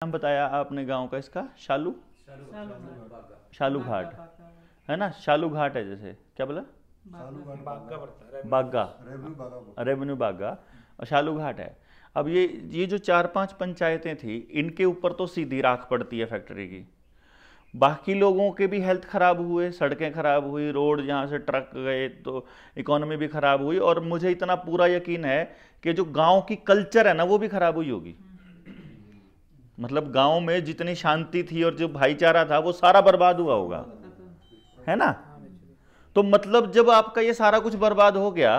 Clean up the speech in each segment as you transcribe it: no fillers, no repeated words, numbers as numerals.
नाम बताया आपने गांव का इसका? शालू शालू घाट है ना, शालू घाट है, जैसे क्या बोला, बागा, रेवेन्यू बागा और शालू घाट है। अब ये जो 4-5 पंचायतें थी, इनके ऊपर तो सीधी राख पड़ती है फैक्ट्री की। बाकी लोगों के भी हेल्थ खराब हुए, सड़कें खराब हुई, रोड जहाँ से ट्रक गए तो इकोनॉमी भी खराब हुई, और मुझे इतना पूरा यकीन है कि जो गांव की कल्चर है ना वो भी खराब हुई होगी। मतलब गांव में जितनी शांति थी और जो भाईचारा था वो सारा बर्बाद हुआ होगा, है ना। तो मतलब जब आपका ये सारा कुछ बर्बाद हो गया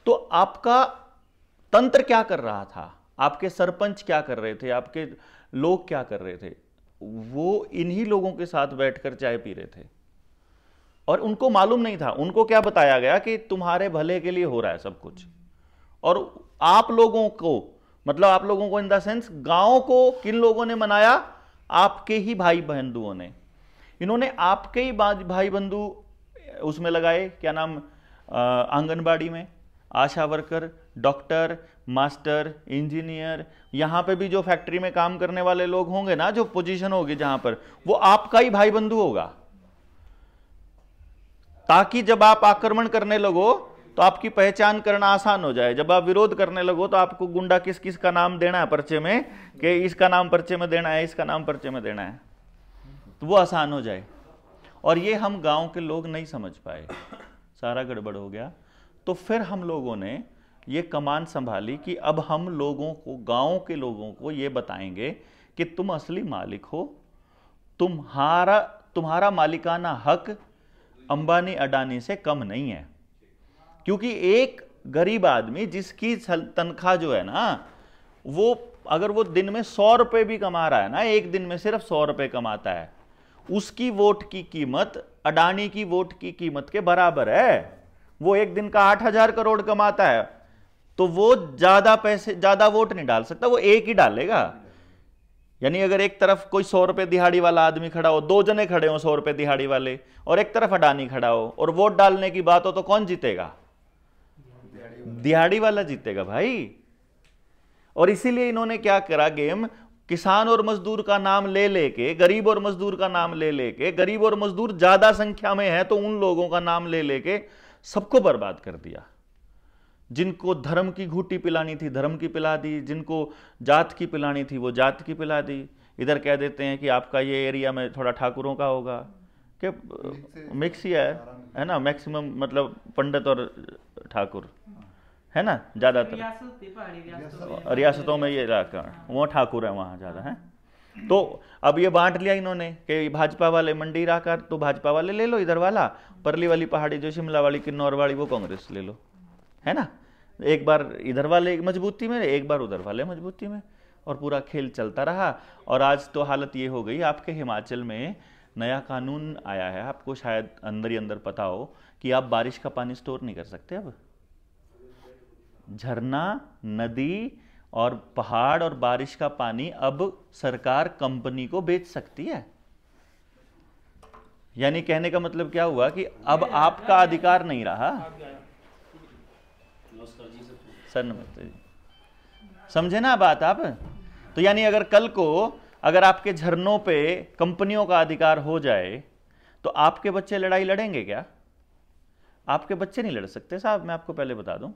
तो आपका तंत्र क्या कर रहा था, आपके सरपंच क्या कर रहे थे, आपके लोग क्या कर रहे थे? वो इन्हीं लोगों के साथ बैठकर चाय पी रहे थे और उनको मालूम नहीं था। उनको क्या बताया गया कि तुम्हारे भले के लिए हो रहा है सब कुछ, और आप लोगों को, मतलब आप लोगों को इन द सेंस गांव को किन लोगों ने मनाया? आपके ही भाई बंधुओं ने। इन्होंने आपके ही भाई बंधु उसमें लगाए, क्या नाम, आंगनबाड़ी में आशा वर्कर, डॉक्टर, मास्टर, इंजीनियर, यहां पे भी जो फैक्ट्री में काम करने वाले लोग होंगे ना, जो पोजीशन होगी जहां पर, वो आपका ही भाई बंधु होगा, ताकि जब आप आक्रमण करने लगो तो आपकी पहचान करना आसान हो जाए। जब आप विरोध करने लगो तो आपको गुंडा किस किस का नाम देना है पर्चे में, कि इसका नाम पर्चे में देना है, इसका नाम पर्चे में देना है, तो वो आसान हो जाए। और ये हम गांव के लोग नहीं समझ पाए, सारा गड़बड़ हो गया। तो फिर हम लोगों ने ये कमान संभाली कि अब हम लोगों को, गांव के लोगों को ये बताएंगे कि तुम असली मालिक हो, तुम्हारा मालिकाना हक अंबानी अडानी से कम नहीं है। क्योंकि एक गरीब आदमी जिसकी तनख्वाह जो है ना, वो अगर वो दिन में 100 रुपए भी कमा रहा है ना, एक दिन में सिर्फ 100 रुपए कमाता है, उसकी वोट की कीमत अडानी की वोट की कीमत के बराबर है। वो एक दिन का 8,000 करोड़ कमाता है, तो वो ज्यादा वोट नहीं डाल सकता, वो एक ही डालेगा। यानी अगर एक तरफ कोई 100 रुपए दिहाड़ी वाला आदमी खड़ा हो, 2 जने खड़े हो 100 रुपए दिहाड़ी वाले, और एक तरफ अडानी खड़ा हो, और वोट डालने की बात हो तो कौन जीतेगा? दिहाड़ी वाला जीतेगा भाई। और इसीलिए इन्होंने क्या करा, गेम, किसान और मजदूर का नाम ले लेके, गरीब और मजदूर का नाम ले लेके, गरीब और मजदूर ज्यादा संख्या में है तो उन लोगों का नाम ले लेके सबको बर्बाद कर दिया। जिनको धर्म की घूटी पिलानी थी धर्म की पिला दी, जिनको जात की पिलानी थी वो जात की पिला दी। इधर कह देते हैं कि आपका ये एरिया में थोड़ा ठाकुरों का होगा, कि मिक्स ही है ना, मैक्सिमम मतलब पंडित और ठाकुर है ना, ज्यादातर रियासतों में ये इलाका, वो ठाकुर है वहां ज्यादा है। तो अब ये बांट लिया इन्होंने कि भाजपा वाले मंडी इलाका तो भाजपा वाले ले लो, इधर वाला परली वाली पहाड़ी जो शिमला वाली किन्नौर वाली वो कांग्रेस ले लो, है ना। एक बार इधर वाले मजबूती में, एक बार उधर वाले मजबूती में, और पूरा खेल चलता रहा। और आज तो हालत ये हो गई, आपके हिमाचल में नया कानून आया है, आपको शायद अंदर ही अंदर पता हो, कि आप बारिश का पानी स्टोर नहीं कर सकते। अब झरना, नदी और पहाड़ और बारिश का पानी अब सरकार कंपनी को बेच सकती है। यानी कहने का मतलब क्या हुआ कि अब आपका अधिकार नहीं रहा। सर नमस्ते जी, समझे ना बात आप? तो यानी अगर कल को अगर आपके झरनों पे कंपनियों का अधिकार हो जाए तो आपके बच्चे लड़ाई लड़ेंगे क्या? आपके बच्चे नहीं लड़ सकते साहब, मैं आपको पहले बता दूं।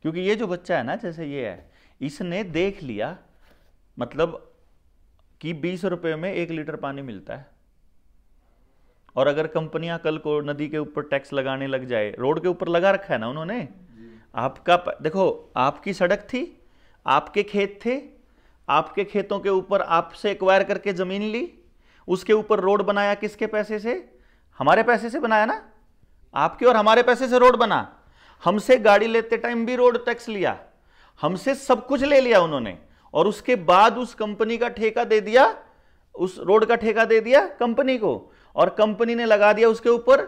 क्योंकि ये जो बच्चा है ना, जैसे ये है, इसने देख लिया मतलब कि 20 रुपए में 1 लीटर पानी मिलता है, और अगर कंपनियां कल को नदी के ऊपर टैक्स लगाने लग जाए, रोड के ऊपर लगा रखा है ना उन्होंने, आपका देखो, आपकी सड़क थी, आपके खेत थे, आपके खेतों के ऊपर आपसे एक्वायर करके जमीन ली, उसके ऊपर रोड बनाया, किसके पैसे से? हमारे पैसे से बनाया ना, आपके और हमारे पैसे से रोड बना। हमसे गाड़ी लेते टाइम भी रोड टैक्स लिया, हमसे सब कुछ ले लिया उन्होंने, और उसके बाद उस कंपनी का ठेका दे दिया, उस रोड का ठेका दे दिया कंपनी को, और कंपनी ने लगा दिया उसके ऊपर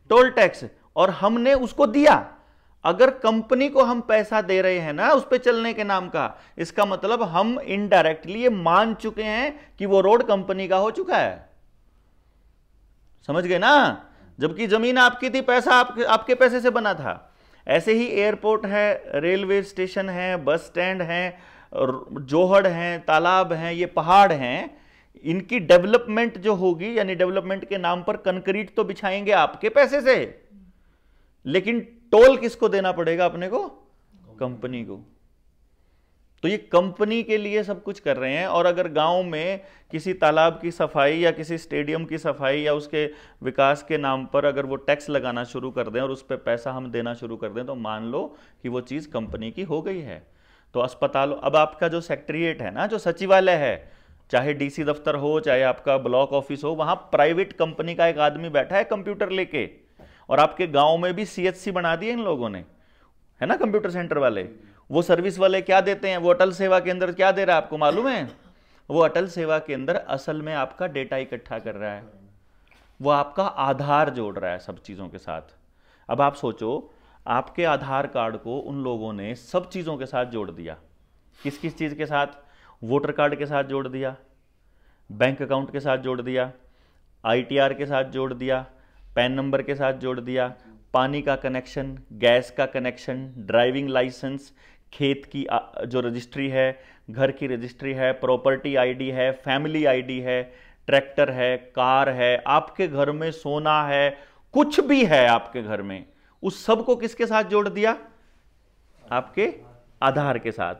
टोल टैक्स, और हमने उसको दिया। अगर कंपनी को हम पैसा दे रहे हैं ना उस पे चलने के नाम का, इसका मतलब हम इनडायरेक्टली ये मान चुके हैं कि वो रोड कंपनी का हो चुका है। समझ गए ना? जबकि जमीन आपकी थी, पैसा आपके पैसे से बना था। ऐसे ही एयरपोर्ट है, रेलवे स्टेशन है, बस स्टैंड है, जोहड़ हैं, तालाब हैं, ये पहाड़ हैं, इनकी डेवलपमेंट जो होगी, यानी डेवलपमेंट के नाम पर कंक्रीट तो बिछाएंगे आपके पैसे से, लेकिन टोल किसको देना पड़ेगा? अपने को, कंपनी को। तो ये कंपनी के लिए सब कुछ कर रहे हैं। और अगर गांव में किसी तालाब की सफाई या किसी स्टेडियम की सफाई या उसके विकास के नाम पर अगर वो टैक्स लगाना शुरू कर दें और उस पर पैसा हम देना शुरू कर दें, तो मान लो कि वो चीज़ कंपनी की हो गई है। तो अस्पतालों, अब आपका जो सेक्रेटरीट है ना, जो सचिवालय है, चाहे डीसी दफ्तर हो, चाहे आपका ब्लॉक ऑफिस हो, वहां प्राइवेट कंपनी का एक आदमी बैठा है कंप्यूटर लेके। और आपके गांव में भी सीएचसी बना दिए इन लोगों ने, है ना, कंप्यूटर सेंटर वाले। वो सर्विस वाले क्या देते हैं? वो अटल सेवा केंद्र क्या दे रहा है आपको मालूम है? वो अटल सेवा केंद्र असल में आपका डेटा इकट्ठा कर रहा है, वो आपका आधार जोड़ रहा है सब चीज़ों के साथ। अब आप सोचो, आपके आधार कार्ड को उन लोगों ने सब चीज़ों के साथ जोड़ दिया। किस किस चीज़ के साथ? वोटर कार्ड के साथ जोड़ दिया, बैंक अकाउंट के साथ जोड़ दिया, आईटीआर के साथ जोड़ दिया, पैन नंबर के साथ जोड़ दिया, पानी का कनेक्शन, गैस का कनेक्शन, ड्राइविंग लाइसेंस, खेत की जो रजिस्ट्री है, घर की रजिस्ट्री है, प्रॉपर्टी आईडी है, फैमिली आईडी है, ट्रैक्टर है, कार है, आपके घर में सोना है, कुछ भी है आपके घर में, उस सब को किसके साथ जोड़ दिया? आपके आधार के साथ।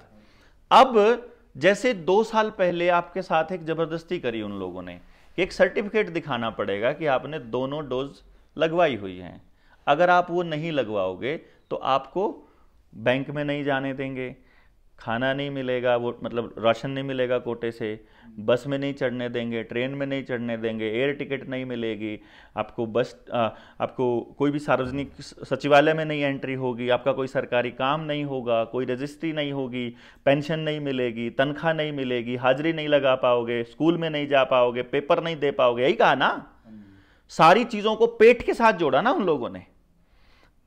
अब जैसे 2 साल पहले आपके साथ एक जबरदस्ती करी उन लोगों ने कि एक सर्टिफिकेट दिखाना पड़ेगा कि आपने दोनों डोज लगवाई हुई हैं। अगर आप वो नहीं लगवाओगे तो आपको बैंक में नहीं जाने देंगे, खाना नहीं मिलेगा, वो मतलब राशन नहीं मिलेगा कोटे से, बस में नहीं चढ़ने देंगे, ट्रेन में नहीं चढ़ने देंगे, एयर टिकट नहीं मिलेगी आपको, आपको कोई भी सार्वजनिक सचिवालय में नहीं एंट्री होगी, आपका कोई सरकारी काम नहीं होगा, कोई रजिस्ट्री नहीं होगी, पेंशन नहीं मिलेगी, तनख्वाह नहीं मिलेगी, हाजिरी नहीं लगा पाओगे, स्कूल में नहीं जा पाओगे, पेपर नहीं दे पाओगे, यही कहा ना। सारी चीज़ों को पेट के साथ जोड़ा ना उन लोगों ने।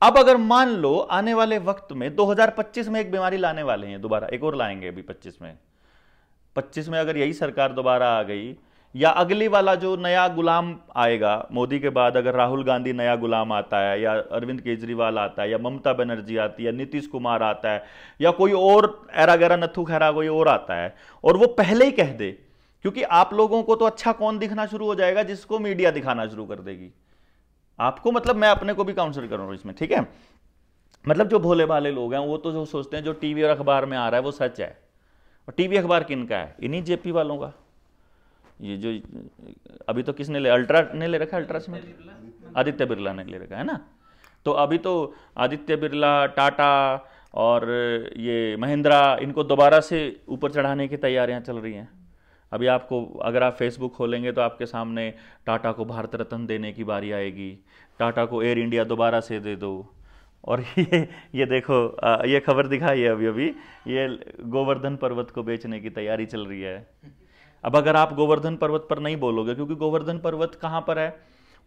अब अगर मान लो आने वाले वक्त में 2025 में एक बीमारी लाने वाले हैं, दोबारा एक और लाएंगे अभी 25 में अगर यही सरकार दोबारा आ गई, या अगली वाला जो नया गुलाम आएगा मोदी के बाद, अगर राहुल गांधी नया गुलाम आता है, या अरविंद केजरीवाल आता है, या ममता बनर्जी आती है, या नीतीश कुमार आता है, या कोई और एरा गैरा नथु खैरा कोई और आता है, और वो पहले ही कह दे, क्योंकि आप लोगों को तो अच्छा कौन दिखना शुरू हो जाएगा? जिसको मीडिया दिखाना शुरू कर देगी आपको। मतलब मैं अपने को भी काउंसिल कर रहा हूं इसमें, ठीक है। मतलब जो भोले भाले लोग हैं वो तो जो सोचते हैं जो टीवी और अखबार में आ रहा है वो सच है। और टीवी अखबार किनका है? इन्हीं जेपी वालों का। ये जो अभी तो किसने ले, अल्ट्रा ने ले रखा है, अल्ट्रा में आदित्य बिरला ने ले रखा है ना। तो अभी तो आदित्य बिरला, टाटा और ये महिंद्रा, इनको दोबारा से ऊपर चढ़ाने की तैयारियां चल रही हैं। अभी आपको अगर आप फेसबुक खोलेंगे तो आपके सामने टाटा को भारत रत्न देने की बारी आएगी, टाटा को एयर इंडिया दोबारा से दे दो। और ये देखो, ये खबर दिखाई है अभी ये गोवर्धन पर्वत को बेचने की तैयारी चल रही है। अब अगर आप गोवर्धन पर्वत पर नहीं बोलोगे, क्योंकि गोवर्धन पर्वत कहाँ पर है?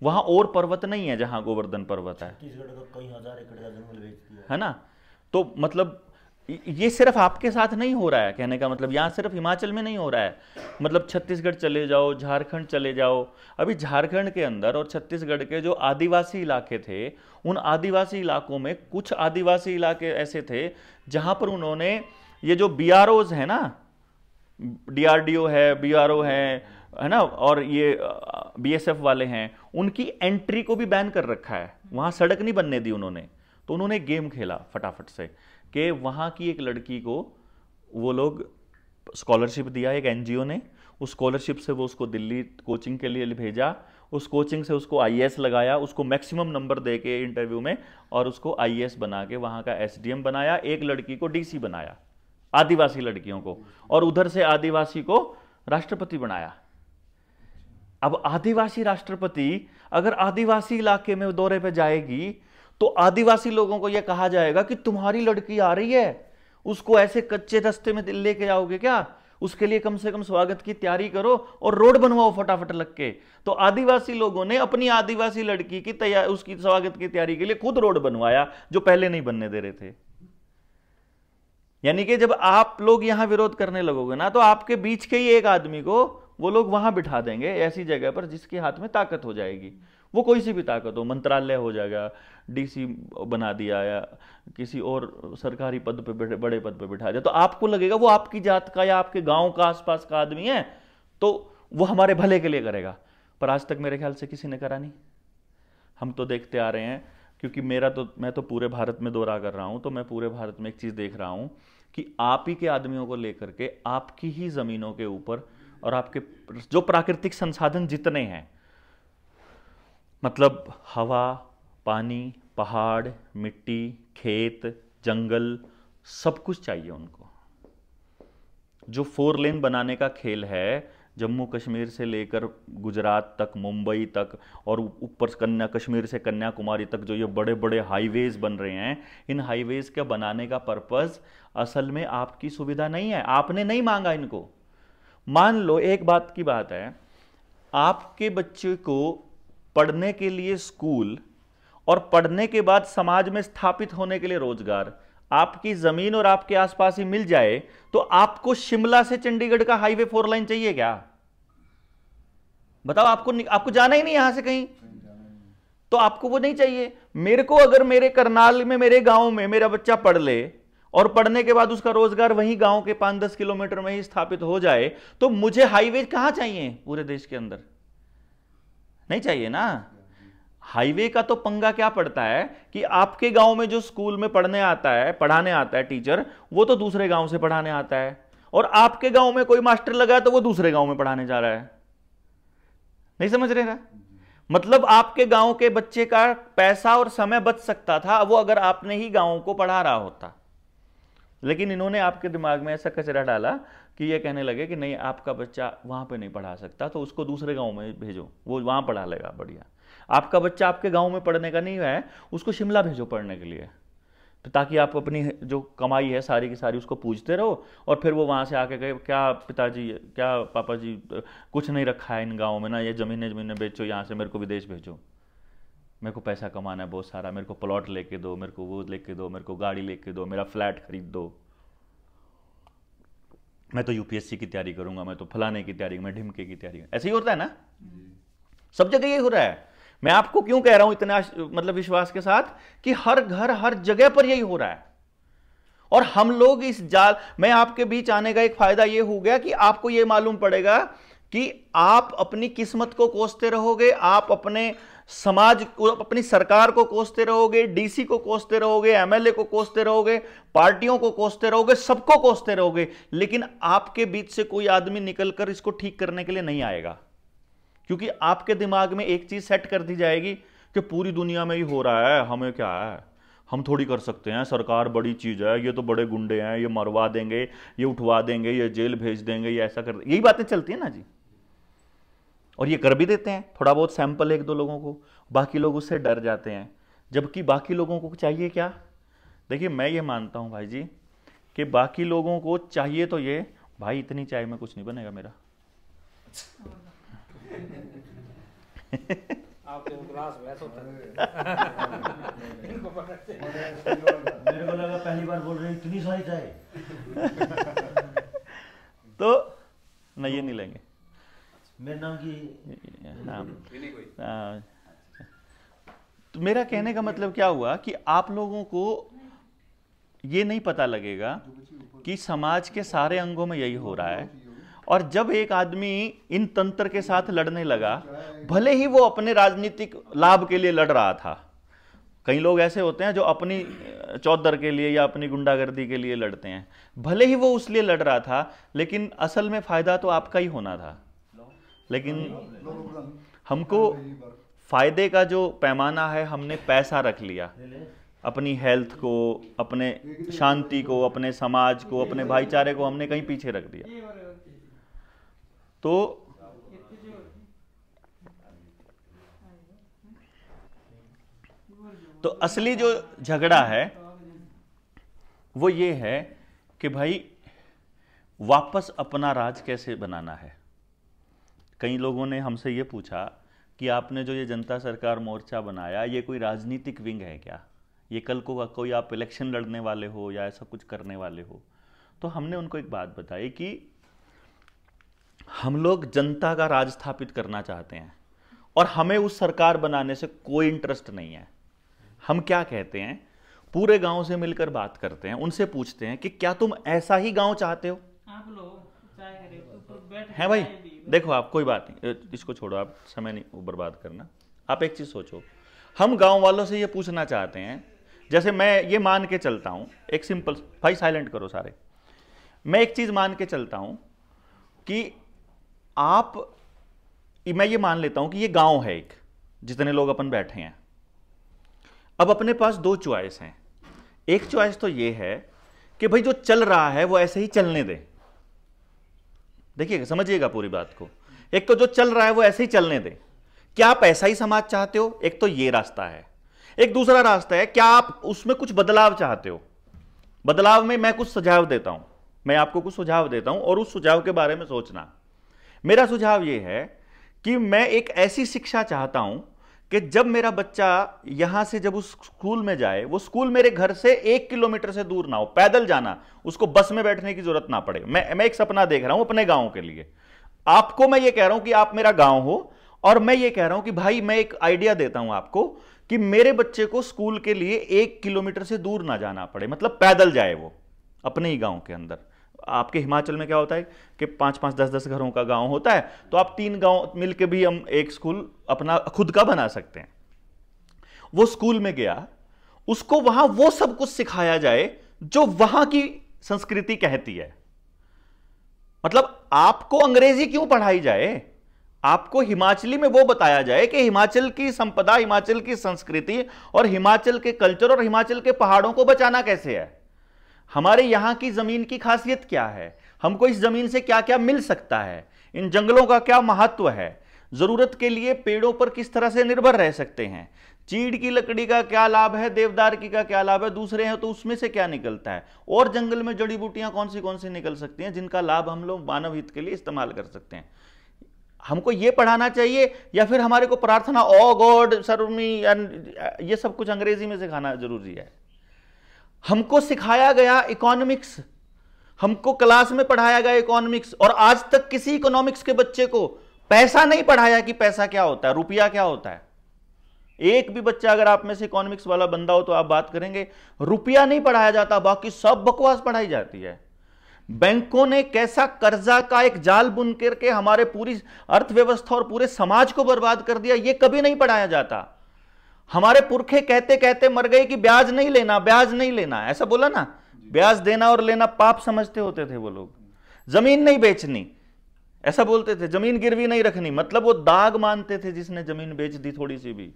वहाँ और पर्वत नहीं है जहाँ गोवर्धन पर्वत है, छत्तीसगढ़ का कई हजार एकड़ का जंगल बेच दिया है ना। तो मतलब ये सिर्फ आपके साथ नहीं हो रहा है, कहने का मतलब यहाँ सिर्फ हिमाचल में नहीं हो रहा है, मतलब छत्तीसगढ़ चले जाओ, झारखंड चले जाओ। अभी झारखंड के अंदर और छत्तीसगढ़ के जो आदिवासी इलाके थे, उन आदिवासी इलाकों में कुछ आदिवासी इलाके ऐसे थे जहाँ पर उन्होंने ये जो बीआरओज है ना, डीआरडीओ है, बीआरओ है ना, और ये बीएसएफ वाले हैं, उनकी एंट्री को भी बैन कर रखा है। वहाँ सड़क नहीं बनने दी उन्होंने। तो उन्होंने गेम खेला फटाफट से कि वहाँ की एक लड़की को वो लोग स्कॉलरशिप दिया, एक एनजीओ ने, उस स्कॉलरशिप से वो उसको दिल्ली कोचिंग के लिए भेजा, उस कोचिंग से उसको आईएएस लगाया, उसको मैक्सिमम नंबर दे के इंटरव्यू में, और उसको आईएएस बना के वहाँ का एसडीएम बनाया, एक लड़की को डीसी बनाया, आदिवासी लड़कियों को, और उधर से आदिवासी को राष्ट्रपति बनाया। अब आदिवासी राष्ट्रपति अगर आदिवासी इलाके में दौरे पे जाएगी तो आदिवासी लोगों को यह कहा जाएगा कि तुम्हारी लड़की आ रही है, उसको ऐसे कच्चे रास्ते में लेके जाओगे क्या? उसके लिए कम से कम स्वागत की तैयारी करो और रोड बनवाओ फटाफट लग के। तो आदिवासी लोगों ने अपनी आदिवासी लड़की की तैयारी, उसकी स्वागत की तैयारी के लिए खुद रोड बनवाया, जो पहले नहीं बनने दे रहे थे। यानी कि जब आप लोग यहां विरोध करने लगोगे ना, तो आपके बीच के ही एक आदमी को वो लोग वहां बिठा देंगे, ऐसी जगह पर जिसके हाथ में ताकत हो जाएगी। वो कोई सी भी ताकत हो, मंत्रालय हो जाएगा, डीसी बना दिया या किसी और सरकारी पद पे, बड़े पद पे बिठा दिया, तो आपको लगेगा वो आपकी जात का या आपके गांव का आसपास का आदमी है तो वो हमारे भले के लिए करेगा। पर आज तक मेरे ख्याल से किसी ने करा नहीं। हम तो देखते आ रहे हैं, क्योंकि मैं तो पूरे भारत में दौरा कर रहा हूं, तो मैं पूरे भारत में एक चीज देख रहा हूं कि आप ही के आदमियों को लेकर के आपकी ही जमीनों के ऊपर और आपके जो प्राकृतिक संसाधन जितने हैं, मतलब हवा, पानी, पहाड़, मिट्टी, खेत, जंगल, सब कुछ चाहिए उनको। जो 4 लेन बनाने का खेल है, जम्मू कश्मीर से लेकर गुजरात तक, मुंबई तक और ऊपर कश्मीर से कन्याकुमारी तक जो ये बड़े बड़े हाईवेज बन रहे हैं, इन हाईवेज के बनाने का पर्पस असल में आपकी सुविधा नहीं है, आपने नहीं मांगा इनको। मान लो एक बात की बात है, आपके बच्चे को पढ़ने के लिए स्कूल और पढ़ने के बाद समाज में स्थापित होने के लिए रोजगार आपकी जमीन और आपके आसपास ही मिल जाए, तो आपको शिमला से चंडीगढ़ का हाईवे 4 लाइन चाहिए क्या? बताओ, आपको जाना ही नहीं यहां से कहीं, तो आपको वो नहीं चाहिए। मेरे को अगर मेरे करनाल में, मेरे गांव में मेरा बच्चा पढ़ ले और पढ़ने के बाद उसका रोजगार वहीं गांव के 5-10 किलोमीटर में ही स्थापित हो जाए, तो मुझे हाईवे कहां चाहिए पूरे देश के अंदर? नहीं चाहिए ना। हाईवे का तो पंगा क्या पड़ता है कि आपके गांव में जो स्कूल में पढ़ाने आता है टीचर, वो तो दूसरे गांव से पढ़ाने आता है, और आपके गांव में कोई मास्टर लगा तो वो दूसरे गांव में पढ़ाने जा रहा है। नहीं समझ रहे ना? मतलब आपके गांव के बच्चे का पैसा और समय बच सकता था वो अगर आपने ही गांव को पढ़ा रहा होता। लेकिन इन्होंने आपके दिमाग में ऐसा कचरा डाला कि ये कहने लगे कि नहीं, आपका बच्चा वहां पे नहीं पढ़ा सकता तो उसको दूसरे गांव में भेजो, वो वहां पढ़ा लेगा बढ़िया। आपका बच्चा आपके गांव में पढ़ने का नहीं है, उसको शिमला भेजो पढ़ने के लिए, तो ताकि आप अपनी जो कमाई है सारी की सारी उसको पूछते रहो, और फिर वो वहां से आके कहे क्या पिताजी, क्या पापा जी, कुछ नहीं रखा है इन गाँव में ना, ये जमीनें बेचो, यहाँ से मेरे को विदेश भेजो, मेरे को पैसा कमाना है बहुत सारा, मेरे को प्लॉट लेके दो, मेरे को वो लेके दो, मेरे को गाड़ी लेके दो, मेरा फ्लैट खरीद दो, मैं तो यूपीएससी की तैयारी करूंगा, मैं तो फलाने की तैयारी, मैं ढिमके की तैयारी। ऐसे ही होता है ना, सब जगह ये हो रहा है। मैं आपको क्यों कह रहा हूं इतना मतलब विश्वास के साथ कि हर घर हर जगह पर यही हो रहा है। और हम लोग इस जाल में, आपके बीच आने का एक फायदा ये हो गया कि आपको ये मालूम पड़ेगा कि आप अपनी किस्मत को कोसते रहोगे, आप अपने समाज को, अपनी सरकार को कोसते रहोगे, डीसी को कोसते रहोगे, एमएलए को कोसते रहोगे, पार्टियों को कोसते रहोगे, सबको कोसते रहोगे, लेकिन आपके बीच से कोई आदमी निकलकर इसको ठीक करने के लिए नहीं आएगा। क्योंकि आपके दिमाग में एक चीज सेट कर दी जाएगी कि पूरी दुनिया में ही हो रहा है, हमें क्या है, हम थोड़ी कर सकते हैं, सरकार बड़ी चीज है, ये तो बड़े गुंडे हैं, ये मरवा देंगे, ये उठवा देंगे, ये जेल भेज देंगे, ये ऐसा कर, यही बातें चलती है ना जी। और ये कर भी देते हैं, थोड़ा बहुत सैंपल 1-2 लोगों को, बाकी लोग उससे डर जाते हैं। जबकि बाकी लोगों को चाहिए क्या? देखिए, मैं ये मानता हूं भाई जी कि बाकी लोगों को चाहिए तो ये, भाई इतनी चाय में कुछ नहीं बनेगा मेरा। आपको ग्लास वैस होता है। मेरे को लगा पहली बार बोल रहे इतनी सारी चाय। तो नहीं, ये नहीं लेंगे। मेरे नाम की तो मेरा कहने का मतलब क्या हुआ कि आप लोगों को ये नहीं पता लगेगा कि समाज के सारे अंगों में यही हो रहा है। और जब एक आदमी इन तंत्र के साथ लड़ने लगा, भले ही वो अपने राजनीतिक लाभ के लिए लड़ रहा था, कई लोग ऐसे होते हैं जो अपनी चौधर के लिए या अपनी गुंडागर्दी के लिए लड़ते हैं, भले ही वो उस लिए लड़ रहा था, लेकिन असल में फायदा तो आपका ही होना था। लेकिन हमको फायदे का जो पैमाना है, हमने पैसा रख लिया, अपनी हेल्थ को, अपने शांति को, अपने समाज को, अपने भाईचारे को हमने कहीं पीछे रख दिया। तो असली जो झगड़ा है वो ये है कि भाई वापस अपना राज कैसे बनाना है। कई लोगों ने हमसे ये पूछा कि आपने जो ये जनता सरकार मोर्चा बनाया, ये कोई राजनीतिक विंग है क्या? ये कल को कोई आप इलेक्शन लड़ने वाले हो या ऐसा कुछ करने वाले हो? तो हमने उनको एक बात बताई कि हम लोग जनता का राज स्थापित करना चाहते हैं, और हमें उस सरकार बनाने से कोई इंटरेस्ट नहीं है। हम क्या कहते हैं, पूरे गांव से मिलकर बात करते हैं, उनसे पूछते हैं कि क्या तुम ऐसा ही गांव चाहते हो? आप लोग चाहे करे तो बैठ है भाई, देखो आप कोई बात नहीं, इसको छोड़ो, आप समय नहीं बर्बाद करना। आप एक चीज सोचो, हम गांव वालों से ये पूछना चाहते हैं, जैसे मैं ये मान के चलता हूं, एक सिंपल, भाई साइलेंट करो सारे, मैं एक चीज मान के चलता हूं कि मैं ये मान लेता हूं कि ये गांव है एक, जितने लोग अपन बैठे हैं। अब अपने पास दो चॉइस हैं। एक चॉइस तो ये है कि भाई जो चल रहा है वो ऐसे ही चलने दे। देखिएगा, समझिएगा पूरी बात को। एक तो जो चल रहा है वो ऐसे ही चलने दे। क्या आप ऐसा ही समाज चाहते हो? एक तो ये रास्ता है। एक दूसरा रास्ता है, क्या आप उसमें कुछ बदलाव चाहते हो? बदलाव में मैं कुछ सुझाव देता हूं, मैं आपको कुछ सुझाव देता हूं और उस सुझाव के बारे में सोचना। मेरा सुझाव यह है कि मैं एक ऐसी शिक्षा चाहता हूं कि जब मेरा बच्चा यहां से जब उस स्कूल में जाए, वो स्कूल मेरे घर से 1 किलोमीटर से दूर ना हो, पैदल जाना, उसको बस में बैठने की जरूरत ना पड़े। मैं एक सपना देख रहा हूं अपने गांव के लिए। आपको मैं ये कह रहा हूं कि आप मेरा गांव हो, और मैं ये कह रहा हूं कि भाई मैं एक आइडिया देता हूं आपको कि मेरे बच्चे को स्कूल के लिए 1 किलोमीटर से दूर ना जाना पड़े, मतलब पैदल जाए वो अपने ही गांव के अंदर। आपके हिमाचल में क्या होता है कि 5-5, 10-10 घरों का गांव होता है, तो आप 3 गांव मिलकर भी हम एक स्कूल अपना खुद का बना सकते हैं। वो स्कूल में गया, उसको वहां वो सब कुछ सिखाया जाए जो वहां की संस्कृति कहती है। मतलब आपको अंग्रेजी क्यों पढ़ाई जाए? आपको हिमाचली में वो बताया जाए कि हिमाचल की संपदा, हिमाचल की संस्कृति और हिमाचल के कल्चर और हिमाचल के पहाड़ों को बचाना कैसे है। हमारे यहां की जमीन की खासियत क्या है, हमको इस जमीन से क्या क्या मिल सकता है, इन जंगलों का क्या महत्व है, जरूरत के लिए पेड़ों पर किस तरह से निर्भर रह सकते हैं, चीड़ की लकड़ी का क्या लाभ है, देवदार की का क्या लाभ है, दूसरे हैं तो उसमें से क्या निकलता है, और जंगल में जड़ी बूटियां कौन सी निकल सकती हैं जिनका लाभ हम लोग मानव हित के लिए इस्तेमाल कर सकते हैं। हमको ये पढ़ाना चाहिए या फिर हमारे को प्रार्थना ओ गॉड सर्व मी ये सब कुछ अंग्रेजी में सिखाना जरूरी है? हमको सिखाया गया इकोनॉमिक्स, हमको क्लास में पढ़ाया गया इकोनॉमिक्स, और आज तक किसी इकोनॉमिक्स के बच्चे को पैसा नहीं पढ़ाया कि पैसा क्या होता है, रुपया क्या होता है। एक भी बच्चा अगर आप में से इकोनॉमिक्स वाला बंदा हो तो आप बात करेंगे, रुपया नहीं पढ़ाया जाता, बाकी सब बकवास पढ़ाई जाती है। बैंकों ने कैसा कर्जा का एक जाल बुन करके हमारे पूरी अर्थव्यवस्था और पूरे समाज को बर्बाद कर दिया, ये कभी नहीं पढ़ाया जाता। हमारे पुरखे कहते कहते मर गए कि ब्याज नहीं लेना, ब्याज नहीं लेना, ऐसा बोला ना, ब्याज देना और लेना पाप समझते होते थे वो लोग। जमीन नहीं बेचनी ऐसा बोलते थे, जमीन गिरवी नहीं रखनी, मतलब वो दाग मानते थे जिसने जमीन बेच दी थोड़ी सी भी,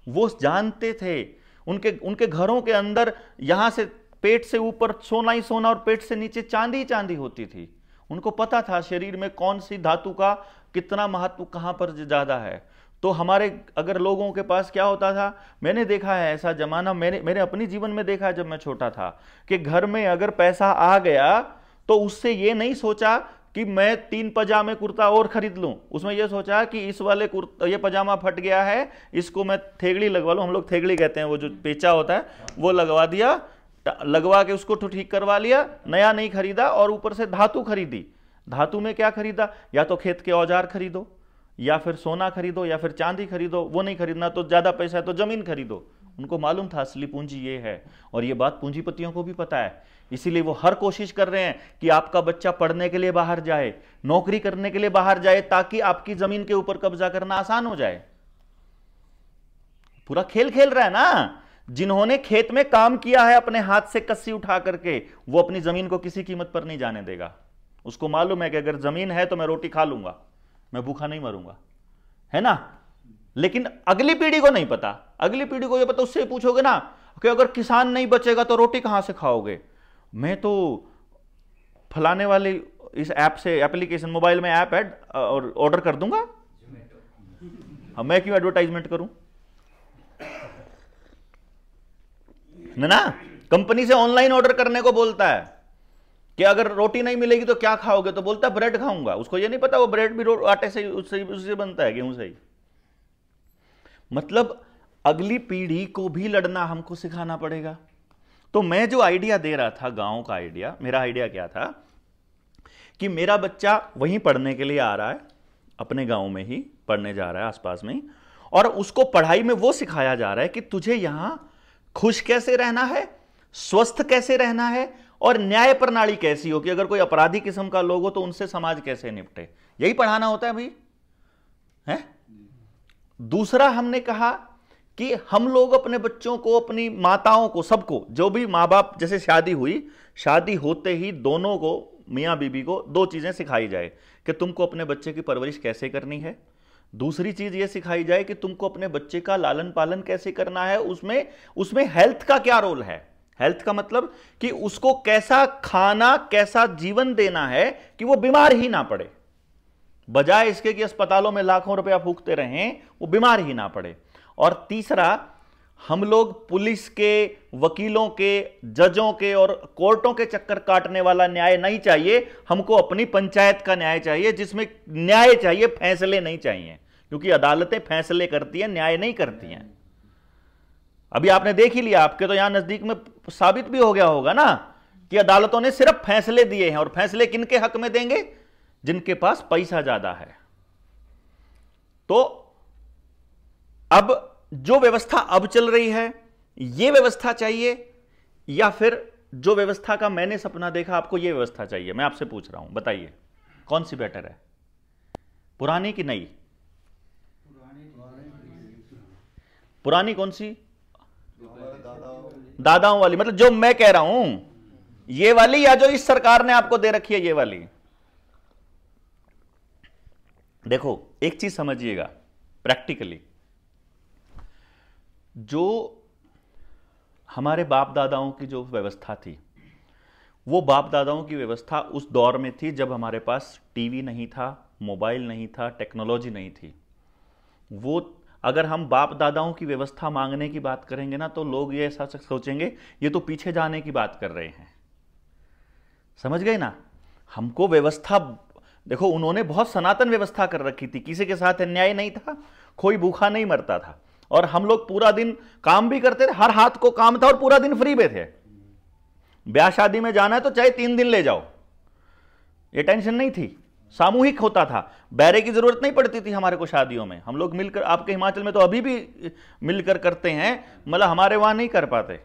वो जानते थे। उनके घरों के अंदर यहां से पेट से ऊपर सोना ही सोना और पेट से नीचे चांदी ही चांदी होती थी। उनको पता था शरीर में कौन सी धातु का कितना महत्व कहां पर ज्यादा है। तो हमारे अगर लोगों के पास क्या होता था, मैंने देखा है ऐसा जमाना, मेरे अपनी जीवन में देखा है जब मैं छोटा था, कि घर में अगर पैसा आ गया तो उससे ये नहीं सोचा कि मैं 3 पजामे कुर्ता और खरीद लूं, उसमें यह सोचा कि इस वाले ये पजामा फट गया है, इसको मैं थेगड़ी लगवा लूं, हम लोग थेगड़ी कहते हैं, वो जो पेचा होता है वो लगवा दिया, लगवा के उसको ठीक करवा लिया, नया नहीं खरीदा, और ऊपर से धातु खरीदी। धातु में क्या खरीदा, या तो खेत के औजार खरीदो, या फिर सोना खरीदो, या फिर चांदी खरीदो, वो नहीं खरीदना तो ज्यादा पैसा है तो जमीन खरीदो। उनको मालूम था असली पूंजी ये है, और ये बात पूंजीपतियों को भी पता है, इसीलिए वो हर कोशिश कर रहे हैं कि आपका बच्चा पढ़ने के लिए बाहर जाए, नौकरी करने के लिए बाहर जाए, ताकि आपकी जमीन के ऊपर कब्जा करना आसान हो जाए। पूरा खेल खेल रहा है ना। जिन्होंने खेत में काम किया है अपने हाथ से कस्सी उठा करके, वो अपनी जमीन को किसी कीमत पर नहीं जाने देगा। उसको मालूम है कि अगर जमीन है तो मैं रोटी खा लूंगा, मैं भूखा नहीं मरूंगा, है ना। लेकिन अगली पीढ़ी को नहीं पता, अगली पीढ़ी को ये पता, उससे पूछोगे ना कि अगर किसान नहीं बचेगा तो रोटी कहां से खाओगे, मैं तो फलाने वाले इस ऐप से, एप्लीकेशन मोबाइल में ऐप है और ऑर्डर कर दूंगा, मैं क्यों एडवर्टाइजमेंट करूं ना। कंपनी से ऑनलाइन ऑर्डर करने को बोलता है कि अगर रोटी नहीं मिलेगी तो क्या खाओगे, तो बोलता है ब्रेड खाऊंगा। उसको ये नहीं पता वो ब्रेड भी आटे से उससे बनता है, गेहूं से ही। मतलब अगली पीढ़ी को भी लड़ना हमको सिखाना पड़ेगा। तो मैं जो आइडिया दे रहा था, गांव का आइडिया, मेरा आइडिया क्या था कि मेरा बच्चा वहीं पढ़ने के लिए आ रहा है, अपने गांव में ही पढ़ने जा रहा है आसपास में, और उसको पढ़ाई में वो सिखाया जा रहा है कि तुझे यहां खुश कैसे रहना है, स्वस्थ कैसे रहना है, और न्याय प्रणाली कैसी हो कि अगर कोई अपराधी किस्म का लोग हो तो उनसे समाज कैसे निपटे। यही पढ़ाना होता है भाई, है। दूसरा हमने कहा कि हम लोग अपने बच्चों को, अपनी माताओं को, सबको, जो भी माँ बाप, जैसे शादी हुई, शादी होते ही दोनों को, मियाँ बीबी को, दो चीजें सिखाई जाए कि तुमको अपने बच्चे की परवरिश कैसे करनी है। दूसरी चीज ये सिखाई जाए कि तुमको अपने बच्चे का लालन पालन कैसे करना है, उसमें हेल्थ का क्या रोल है। हेल्थ का मतलब कि उसको कैसा खाना, कैसा जीवन देना है कि वो बीमार ही ना पड़े, बजाय इसके कि अस्पतालों में लाखों रुपया फूकते रहें, वो बीमार ही ना पड़े। और तीसरा, हम लोग पुलिस के, वकीलों के, जजों के और कोर्टों के चक्कर काटने वाला न्याय नहीं चाहिए। हमको अपनी पंचायत का न्याय चाहिए, जिसमें न्याय चाहिए, फैसले नहीं चाहिए, क्योंकि अदालतें फैसले करती हैं, न्याय नहीं करती हैं। अभी आपने देख ही लिया, आपके तो यहां नजदीक में साबित भी हो गया होगा ना कि अदालतों ने सिर्फ फैसले दिए हैं, और फैसले किनके हक में देंगे? जिनके पास पैसा ज्यादा है। तो अब जो व्यवस्था अब चल रही है, यह व्यवस्था चाहिए, या फिर जो व्यवस्था का मैंने सपना देखा, आपको यह व्यवस्था चाहिए? मैं आपसे पूछ रहा हूं, बताइए कौन सी बेटर है, पुरानी की नई? पुरानी कौन सी? दादाओं वाली, मतलब जो मैं कह रहा हूं ये वाली, या जो इस सरकार ने आपको दे रखी है ये वाली? देखो एक चीज समझिएगा प्रैक्टिकली, जो हमारे बाप दादाओं की जो व्यवस्था थी, वो बाप दादाओं की व्यवस्था उस दौर में थी जब हमारे पास टीवी नहीं था, मोबाइल नहीं था, टेक्नोलॉजी नहीं थी। वो अगर हम बाप दादाओं की व्यवस्था मांगने की बात करेंगे ना, तो लोग ये ऐसा सोचेंगे ये तो पीछे जाने की बात कर रहे हैं। समझ गए ना? हमको व्यवस्था, देखो उन्होंने बहुत सनातन व्यवस्था कर रखी थी, किसी के साथ अन्याय नहीं था, कोई भूखा नहीं मरता था, और हम लोग पूरा दिन काम भी करते थे, हर हाथ को काम था, और पूरा दिन फ्री में थे। ब्याह शादी में जाना है तो चाहे 3 दिन ले जाओ, ये टेंशन नहीं थी, सामूहिक होता था, बैरे की जरूरत नहीं पड़ती थी हमारे को शादियों में। हम लोग मिलकर, आपके हिमाचल में तो अभी भी मिलकर करते हैं, मतलब हमारे वहां नहीं कर पाते।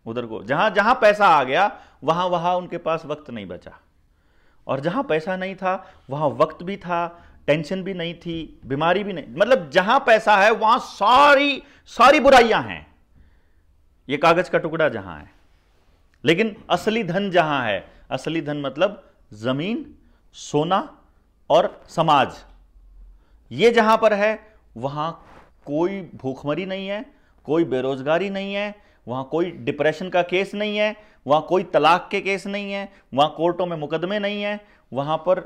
उधर को जहां जहां पैसा आ गया वहां वहां उनके पास वक्त नहीं बचा, और जहां पैसा नहीं था वहां वक्त भी था, टेंशन भी नहीं थी, बीमारी भी नहीं। मतलब जहां पैसा है वहां सारी सारी बुराइयां हैं, ये कागज का टुकड़ा जहां है। लेकिन असली धन जहां है, असली धन मतलब जमीन, सोना और समाज, ये जहां पर है वहां कोई भूखमरी नहीं है, कोई बेरोजगारी नहीं है, वहां कोई डिप्रेशन का केस नहीं है, वहां कोई तलाक के केस नहीं है, वहां कोर्टों में मुकदमे नहीं है, वहां पर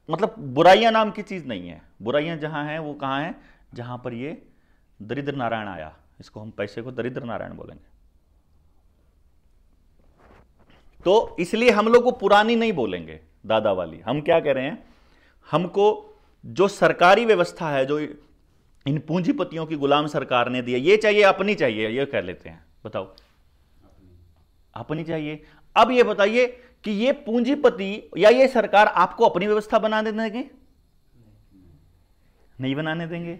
मतलब बुराइयां नाम की चीज नहीं है। बुराइयां जहां हैं वो कहां हैं? जहां पर ये दरिद्र नारायण आया, इसको हम पैसे को दरिद्र नारायण बोलेंगे। तो इसलिए हम लोग को पुरानी नहीं बोलेंगे, दादा वाली। हम क्या कह रहे हैं, हमको जो सरकारी व्यवस्था है, जो इन पूंजीपतियों की गुलाम सरकार ने दी है, ये चाहिए, अपनी चाहिए, ये कह लेते हैं। बताओ, अपनी चाहिए। अब ये बताइए कि ये पूंजीपति या ये सरकार आपको अपनी व्यवस्था बनाने देंगे? नहीं बनाने देंगे।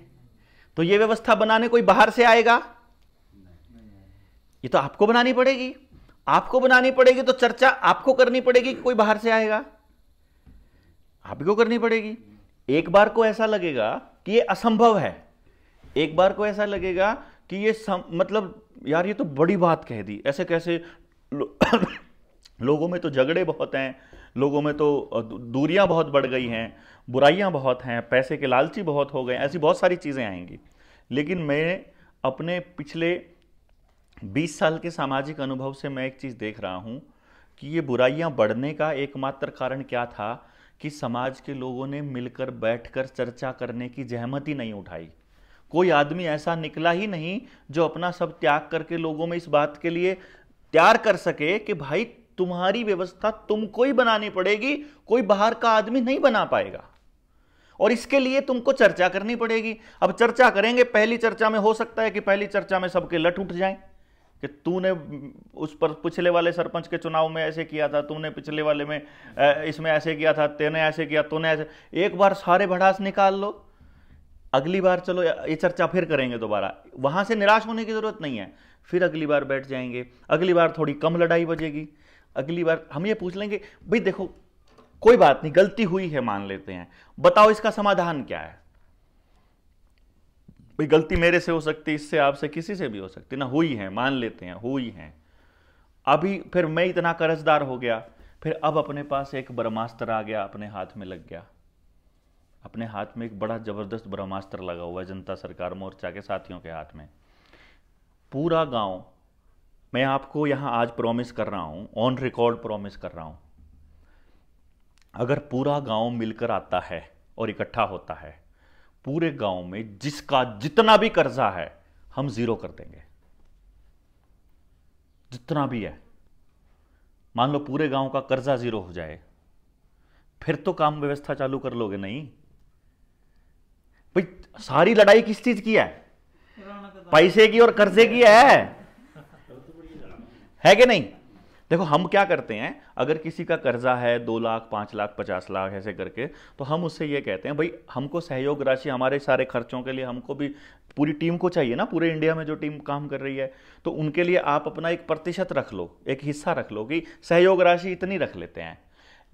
तो ये व्यवस्था बनाने कोई बाहर से आएगा? ये तो आपको बनानी पड़ेगी। आपको बनानी पड़ेगी तो चर्चा आपको करनी पड़ेगी कि कोई बाहर से आएगा? आपको करनी पड़ेगी। एक बार को ऐसा लगेगा कि ये असंभव है, एक बार को ऐसा लगेगा कि ये मतलब यार ये तो बड़ी बात कह दी, ऐसे कैसे लोगों में तो झगड़े बहुत हैं, लोगों में तो दूरियां बहुत बढ़ गई हैं, बुराइयां बहुत हैं, पैसे के लालची बहुत हो गए, ऐसी बहुत सारी चीज़ें आएंगी। लेकिन मैं अपने पिछले 20 साल के सामाजिक अनुभव से मैं एक चीज़ देख रहा हूं कि ये बुराइयां बढ़ने का एकमात्र कारण क्या था कि समाज के लोगों ने मिलकर बैठकर चर्चा करने की जहमत ही नहीं उठाई। कोई आदमी ऐसा निकला ही नहीं जो अपना सब त्याग करके लोगों में इस बात के लिए तैयार कर सके कि भाई तुम्हारी व्यवस्था तुमको ही बनानी पड़ेगी, कोई बाहर का आदमी नहीं बना पाएगा, और इसके लिए तुमको चर्चा करनी पड़ेगी। अब चर्चा करेंगे, पहली चर्चा में हो सकता है कि पहली चर्चा में सबके लट उठ जाएं कि तूने उस पर पिछले वाले सरपंच के चुनाव में ऐसे किया था, तूने पिछले वाले में इसमें ऐसे किया था, तेने ऐसे किया, तूने ऐसे। एक बार सारे भड़ास निकाल लो, अगली बार चलो ये चर्चा फिर करेंगे दोबारा, वहां से निराश होने की जरूरत नहीं है, फिर अगली बार बैठ जाएंगे, अगली बार थोड़ी कम लड़ाई बजेगी, अगली बार हम ये पूछ लेंगे भाई देखो कोई बात नहीं, गलती हुई है मान लेते हैं, बताओ इसका समाधान क्या है। भाई गलती मेरे से हो सकती, इससे, आपसे, किसी से भी हो सकती ना, हुई है मान लेते हैं, हुई है। अभी फिर मैं इतना कर्जदार हो गया, फिर अब अपने पास एक ब्रह्मास्त्र आ गया, अपने हाथ में लग गया, अपने हाथ में एक बड़ा जबरदस्त ब्रह्मास्त्र लगा हुआ है जनता सरकार मोर्चा के साथियों के हाथ में। पूरा गांव, मैं आपको यहां आज प्रॉमिस कर रहा हूं, ऑन रिकॉर्ड प्रॉमिस कर रहा हूं, अगर पूरा गांव मिलकर आता है और इकट्ठा होता है, पूरे गांव में जिसका जितना भी कर्जा है हम जीरो कर देंगे, जितना भी है। मान लो पूरे गांव का कर्जा जीरो हो जाए, फिर तो काम व्यवस्था चालू कर लोगे नहीं भाई। सारी लड़ाई किस चीज की है? पैसे की और कर्जे की है कि नहीं? देखो हम क्या करते हैं, अगर किसी का कर्जा है 2 लाख 5 लाख 50 लाख ऐसे करके, तो हम उससे ये कहते हैं भाई हमको सहयोग राशि हमारे सारे खर्चों के लिए, हमको भी पूरी टीम को चाहिए ना, पूरे इंडिया में जो टीम काम कर रही है, तो उनके लिए आप अपना एक प्रतिशत रख लो, एक हिस्सा रख लो कि सहयोग राशि इतनी रख लेते हैं।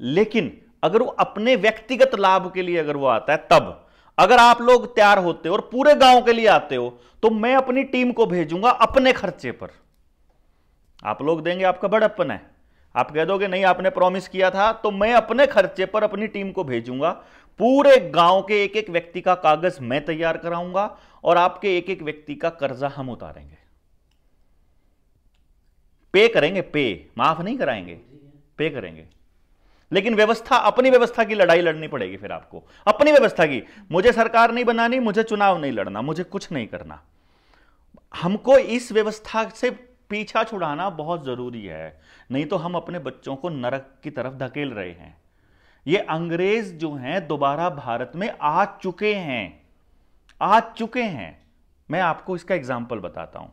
लेकिन अगर वो अपने व्यक्तिगत लाभ के लिए अगर वो आता है, तब अगर आप लोग तैयार होते हो और पूरे गांव के लिए आते हो, तो मैं अपनी टीम को भेजूंगा अपने खर्चे पर। आप लोग देंगे, आपका बड़प्पन है, आप कह दोगे नहीं आपने प्रॉमिस किया था, तो मैं अपने खर्चे पर अपनी टीम को भेजूंगा, पूरे गांव के एक एक व्यक्ति का कागज मैं तैयार कराऊंगा और आपके एक एक व्यक्ति का कर्जा हम उतारेंगे, पे करेंगे, पे माफ नहीं कराएंगे, पे करेंगे। लेकिन व्यवस्था, अपनी व्यवस्था की लड़ाई लड़नी पड़ेगी फिर आपको, अपनी व्यवस्था की। मुझे सरकार नहीं बनानी, मुझे चुनाव नहीं लड़ना, मुझे कुछ नहीं करना, हमको इस व्यवस्था से पीछा छुड़ाना बहुत जरूरी है, नहीं तो हम अपने बच्चों को नरक की तरफ धकेल रहे हैं। ये अंग्रेज जो हैं दोबारा भारत में आ चुके हैं। मैं आपको इसका एग्जाम्पल बताता हूं।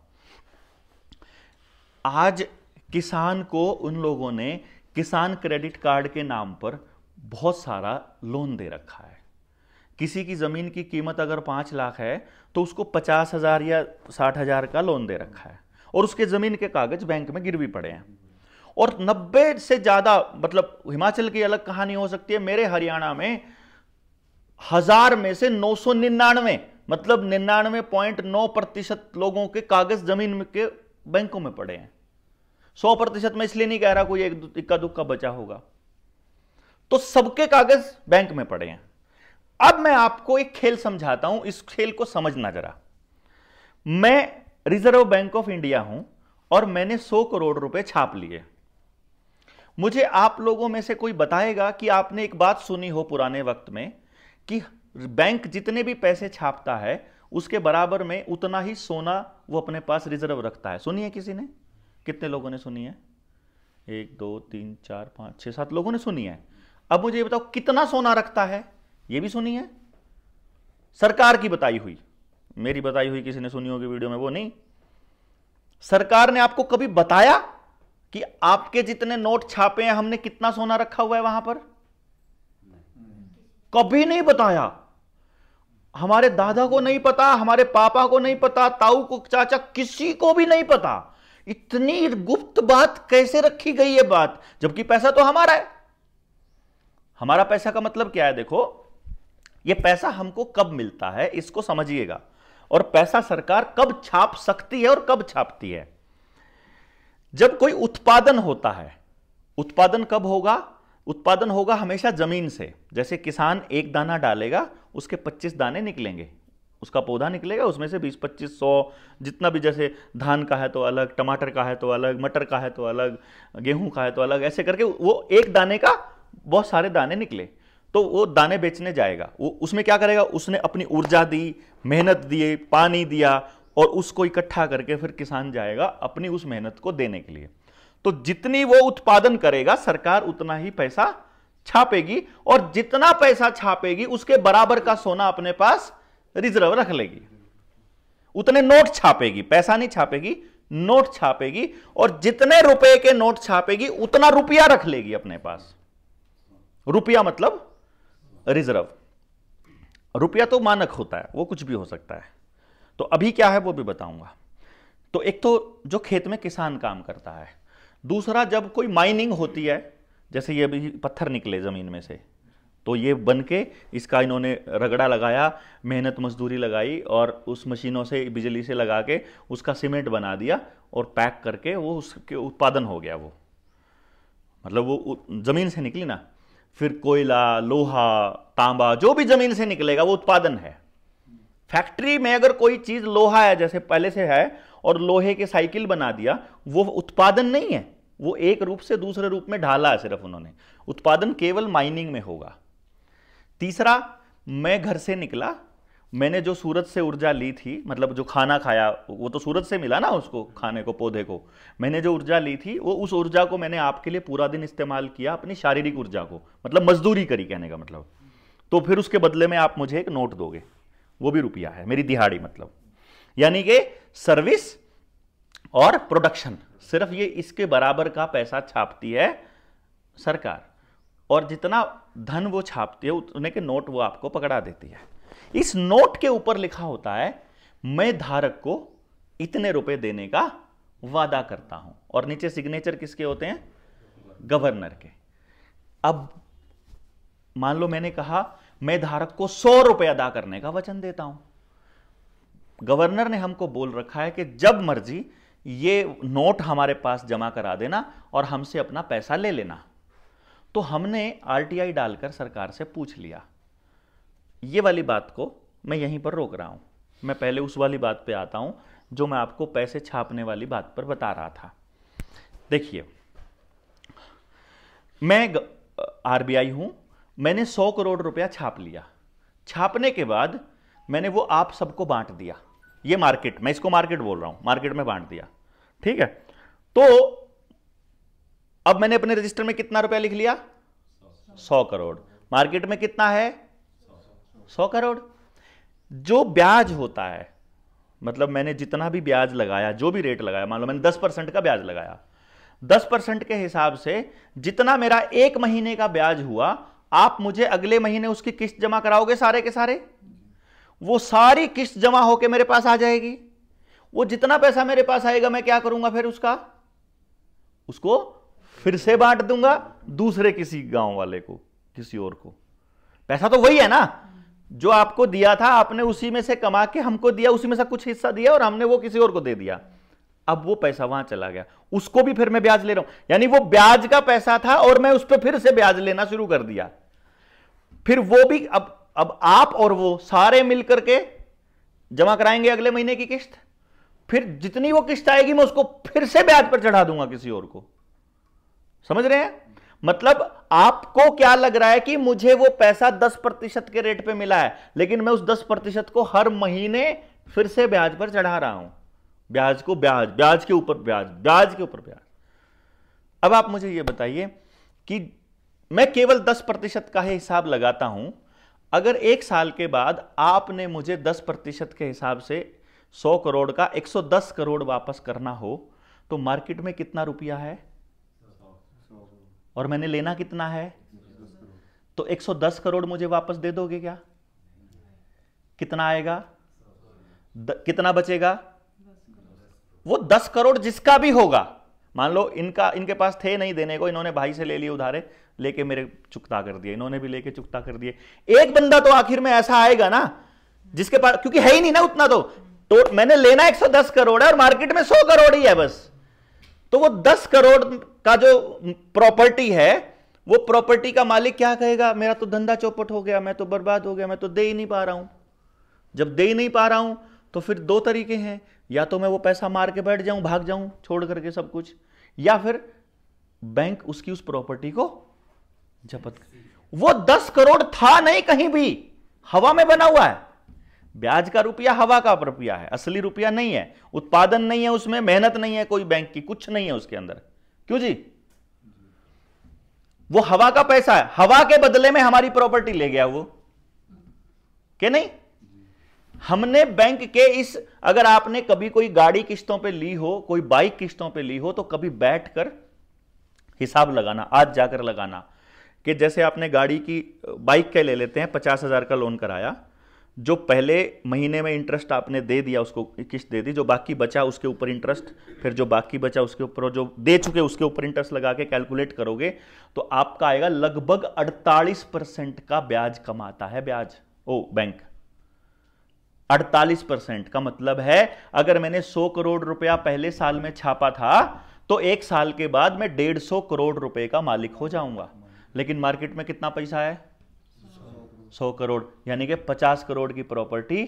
आज किसान को उन लोगों ने किसान क्रेडिट कार्ड के नाम पर बहुत सारा लोन दे रखा है। किसी की जमीन की कीमत अगर 5 लाख है तो उसको 50,000 या 60,000 का लोन दे रखा है, और उसके जमीन के कागज बैंक में गिरवी पड़े हैं। और 90 से ज्यादा, मतलब हिमाचल की अलग कहानी हो सकती है, मेरे हरियाणा में 1000 में से 999, मतलब 99.9% लोगों के कागज जमीन के बैंकों में पड़े हैं। 100% में इसलिए नहीं कह रहा, कोई एक इक्का दुक्का बचा होगा, तो सबके कागज बैंक में पड़े हैं। अब मैं आपको एक खेल समझाता हूं, इस खेल को समझना जरा। मैं रिजर्व बैंक ऑफ इंडिया हूं और मैंने 100 करोड़ रुपए छाप लिए। मुझे आप लोगों में से कोई बताएगा कि आपने एक बात सुनी हो पुराने वक्त में कि बैंक जितने भी पैसे छापता है उसके बराबर में उतना ही सोना वो अपने पास रिजर्व रखता है? सुनी है किसी ने? कितने लोगों ने सुनी है? 1 2 3 4 5 6 7 लोगों ने सुनी है। अब मुझे ये बताओ कितना सोना रखता है, ये भी सुनी है? सरकार की बताई हुई, मेरी बताई हुई किसी ने सुनी होगी वीडियो में, वो नहीं। सरकार ने आपको कभी बताया कि आपके जितने नोट छापे हैं हमने कितना सोना रखा हुआ है वहां पर? कभी नहीं बताया। हमारे दादा को नहीं पता, हमारे पापा को नहीं पता, ताऊ को, चाचा, किसी को भी नहीं पता। इतनी गुप्त बात कैसे रखी गई है बात, जबकि पैसा तो हमारा है। हमारा पैसा का मतलब क्या है? देखो, यह पैसा हमको कब मिलता है इसको समझिएगा, और पैसा सरकार कब छाप सकती है और कब छापती है। जब कोई उत्पादन होता है। उत्पादन कब होगा? उत्पादन होगा हमेशा जमीन से। जैसे किसान एक दाना डालेगा, उसके 25 दाने निकलेंगे, उसका पौधा निकलेगा, उसमें से 20 25 100 जितना भी, जैसे धान का है तो अलग, टमाटर का है तो अलग, मटर का है तो अलग, गेहूं का है तो अलग, ऐसे करके वो एक दाने का बहुत सारे दाने निकले, तो वो दाने बेचने जाएगा। वो उसमें क्या करेगा? उसने अपनी ऊर्जा दी, मेहनत दी, पानी दिया, और उसको इकट्ठा करके फिर किसान जाएगा अपनी उस मेहनत को देने के लिए। तो जितनी वो उत्पादन करेगा सरकार उतना ही पैसा छापेगी, और जितना पैसा छापेगी उसके बराबर का सोना अपने पास रिजर्व रख लेगी। उतने नोट छापेगी, पैसा नहीं छापेगी, नोट छापेगी, और जितने रुपए के नोट छापेगी उतना रुपया रख लेगी अपने पास। रुपया मतलब रिजर्व। रुपया तो मानक होता है, वो कुछ भी हो सकता है। तो अभी क्या है वो भी बताऊंगा। तो एक तो जो खेत में किसान काम करता है, दूसरा जब कोई माइनिंग होती है, जैसे ये अभी पत्थर निकले जमीन में से, तो ये बन के इसका इन्होंने रगड़ा लगाया, मेहनत मजदूरी लगाई और उस मशीनों से बिजली से लगा के उसका सीमेंट बना दिया और पैक करके वो उसके उत्पादन हो गया। वो मतलब वो जमीन से निकली ना, फिर कोयला, लोहा, तांबा, जो भी जमीन से निकलेगा वो उत्पादन है। फैक्ट्री में अगर कोई चीज लोहा है जैसे पहले से है और लोहे के साइकिल बना दिया, वो उत्पादन नहीं है, वो एक रूप से दूसरे रूप में ढाला है सिर्फ उन्होंने। उत्पादन केवल माइनिंग में होगा। तीसरा, मैं घर से निकला, मैंने जो सूरज से ऊर्जा ली थी, मतलब जो खाना खाया वो तो सूरज से मिला ना, उसको खाने को, पौधे को। मैंने जो ऊर्जा ली थी वो उस ऊर्जा को मैंने आपके लिए पूरा दिन इस्तेमाल किया, अपनी शारीरिक ऊर्जा को, मतलब मजदूरी करी कहने का मतलब। तो फिर उसके बदले में आप मुझे एक नोट दोगे, वो भी रुपया है, मेरी दिहाड़ी मतलब। यानी कि सर्विस और प्रोडक्शन, सिर्फ ये इसके बराबर का पैसा छापती है सरकार, और जितना धन वो छापती है उतने के नोट वो आपको पकड़ा देती है। इस नोट के ऊपर लिखा होता है मैं धारक को इतने रुपए देने का वादा करता हूं, और नीचे सिग्नेचर किसके होते हैं? गवर्नर के। अब मान लो मैंने कहा मैं धारक को 100 रुपए अदा करने का वचन देता हूं। गवर्नर ने हमको बोल रखा है कि जब मर्जी ये नोट हमारे पास जमा करा देना और हमसे अपना पैसा ले लेना। तो हमने आरटीआई डालकर सरकार से पूछ लिया। ये वाली बात को मैं यहीं पर रोक रहा हूं, मैं पहले उस वाली बात पे आता हूं जो मैं आपको पैसे छापने वाली बात पर बता रहा था। देखिए, मैं आरबीआई हूं, मैंने 100 करोड़ रुपया छाप लिया। छापने के बाद मैंने वो आप सबको बांट दिया। ये मार्केट, मैं इसको मार्केट बोल रहा हूं, मार्केट में बांट दिया, ठीक है। तो अब मैंने अपने रजिस्टर में कितना रुपया लिख लिया? 100 करोड़। मार्केट में कितना है? 100 करोड़। जो ब्याज होता है, मतलब मैंने जितना भी ब्याज लगाया, जो भी रेट लगाया, मान लो मैंने 10% का ब्याज लगाया, 10% के हिसाब से जितना मेरा एक महीने का ब्याज हुआ, आप मुझे अगले महीने उसकी किस्त जमा कराओगे सारे के सारे। वो सारी किस्त जमा होके मेरे पास आ जाएगी। वो जितना पैसा मेरे पास आएगा मैं क्या करूंगा फिर उसको फिर से बांट दूंगा दूसरे किसी गांव वाले को, किसी और को। पैसा तो वही है ना, जो आपको दिया था आपने उसी में से कमा के हमको दिया, उसी में से कुछ हिस्सा दिया और हमने वो किसी और को दे दिया। अब वो पैसा वहां चला गया, उसको भी फिर मैं ब्याज ले रहा हूं। यानी वो ब्याज का पैसा था और मैं उस पर फिर से ब्याज लेना शुरू कर दिया। फिर वो भी अब आप और वो सारे मिलकर के जमा कराएंगे अगले महीने की किस्त। फिर जितनी वो किस्त आएगी मैं उसको फिर से ब्याज पर चढ़ा दूंगा किसी और को। समझ रहे हैं? मतलब आपको क्या लग रहा है कि मुझे वो पैसा 10% के रेट पे मिला है, लेकिन मैं उस 10% को हर महीने फिर से ब्याज पर चढ़ा रहा हूं। ब्याज को ब्याज, ब्याज के ऊपर ब्याज, ब्याज के ऊपर ब्याज। अब आप मुझे ये बताइए कि मैं केवल 10% का ही हिसाब लगाता हूं। अगर एक साल के बाद आपने मुझे 10% के हिसाब से 100 करोड़ का 110 करोड़ वापस करना हो, तो मार्केट में कितना रुपया है और मैंने लेना कितना है? तो 110 करोड़ मुझे वापस दे दोगे क्या? कितना आएगा? कितना बचेगा? वो 10 करोड़ जिसका भी होगा, मान लो इनके पास थे नहीं देने को, इन्होंने भाई से ले लिए उधारे, लेके मेरे चुकता कर दिए, इन्होंने भी लेके चुकता कर दिए। एक बंदा तो आखिर में ऐसा आएगा ना जिसके पास, क्योंकि है ही नहीं ना उतना, तो मैंने लेना 110 करोड़ है और मार्केट में 100 करोड़ ही है बस। तो वो 10 करोड़ का जो प्रॉपर्टी है, वो प्रॉपर्टी का मालिक क्या कहेगा? मेरा तो धंधा चौपट हो गया, मैं तो बर्बाद हो गया, मैं तो दे ही नहीं पा रहा हूं। जब दे ही नहीं पा रहा हूं तो फिर दो तरीके हैं, या तो मैं वो पैसा मार के बैठ जाऊं, भाग जाऊं छोड़ करके सब कुछ, या फिर बैंक उसकी उस प्रॉपर्टी को जब्त कर। वो 10 करोड़ था नहीं कहीं भी, हवा में बना हुआ है। ब्याज का रुपया हवा का रुपया है, असली रुपया नहीं है। उत्पादन नहीं है उसमें, मेहनत नहीं है कोई बैंक की, कुछ नहीं है उसके अंदर। क्यों जी? वो हवा का पैसा है, हवा के बदले में हमारी प्रॉपर्टी ले गया वो, क्या नहीं? हमने बैंक के इस, अगर आपने कभी कोई गाड़ी किस्तों पे ली हो, कोई बाइक किस्तों पे ली हो, तो कभी बैठकर हिसाब लगाना, आज जाकर लगाना कि जैसे आपने गाड़ी की, बाइक के ले लेते हैं, 50,000 का लोन कराया, जो पहले महीने में इंटरेस्ट आपने दे दिया, उसको किस्त दे दी, जो बाकी बचा उसके ऊपर इंटरेस्ट, फिर जो बाकी बचा उसके ऊपर, और जो दे चुके उसके ऊपर इंटरेस्ट लगा के कैलकुलेट करोगे तो आपका आएगा लगभग 48% का ब्याज कमाता है बैंक। 48% का मतलब है अगर मैंने 100 करोड़ रुपया पहले साल में छापा था तो एक साल के बाद मैं 150 करोड़ रुपए का मालिक हो जाऊंगा। लेकिन मार्केट में कितना पैसा है? 100 करोड़, यानी कि 50 करोड़ की प्रॉपर्टी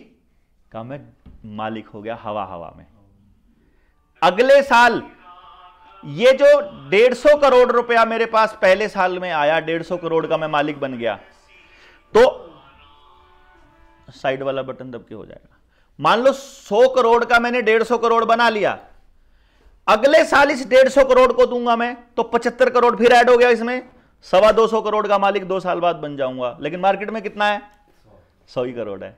का मैं मालिक हो गया हवा में। अगले साल ये जो 150 करोड़ रुपया मेरे पास पहले साल में आया, 150 करोड़ का मैं मालिक बन गया, तो साइड वाला बटन दब के हो जाएगा। मान लो 100 करोड़ का मैंने 150 करोड़ बना लिया, अगले साल इस 150 करोड़ को दूंगा मैं तो 75 करोड़ फिर ऐड हो गया इसमें, 225 करोड़ का मालिक 2 साल बाद बन जाऊंगा। लेकिन मार्केट में कितना है? 100 ही करोड़ है।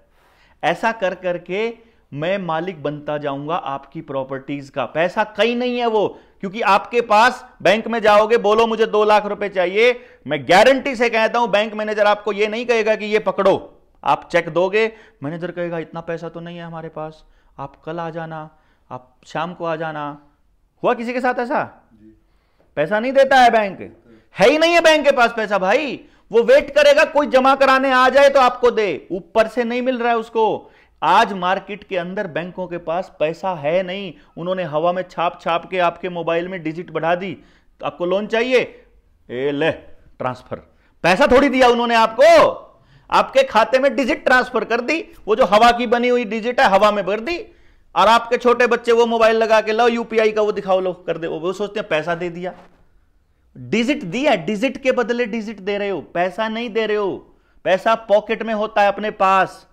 ऐसा कर करके मैं मालिक बनता जाऊंगा आपकी प्रॉपर्टीज का। पैसा कहीं नहीं है वो, क्योंकि आपके पास बैंक में जाओगे, बोलो मुझे 2 लाख रुपए चाहिए, मैं गारंटी से कहता हूं बैंक मैनेजर आपको ये नहीं कहेगा कि ये पकड़ो, आप चेक दोगे, मैनेजर कहेगा इतना पैसा तो नहीं है हमारे पास, आप कल आ जाना, आप शाम को आ जाना। हुआ किसी के साथ ऐसा? पैसा नहीं देता है बैंक, है ही नहीं है बैंक के पास पैसा भाई। वो वेट करेगा कोई जमा कराने आ जाए तो आपको दे, ऊपर से नहीं मिल रहा है उसको। आज मार्केट के अंदर बैंकों के पास पैसा है नहीं, उन्होंने हवा में छाप छाप के आपके मोबाइल में डिजिट बढ़ा दी। तो आपको लोन चाहिए, ए ले ट्रांसफर, पैसा थोड़ी दिया उन्होंने आपको, आपके खाते में डिजिट ट्रांसफर कर दी। वो जो हवा की बनी हुई डिजिट है हवा में भर दी, और आपके छोटे बच्चे वो मोबाइल लगा के लो यूपीआई का वो दिखाओ, लो कर दे, वो सोचते हैं पैसा दे दिया। डिजिट दिया, डिजिट के बदले डिजिट दे रहे हो, पैसा नहीं दे रहे हो। पैसा पॉकेट में होता है अपने पास,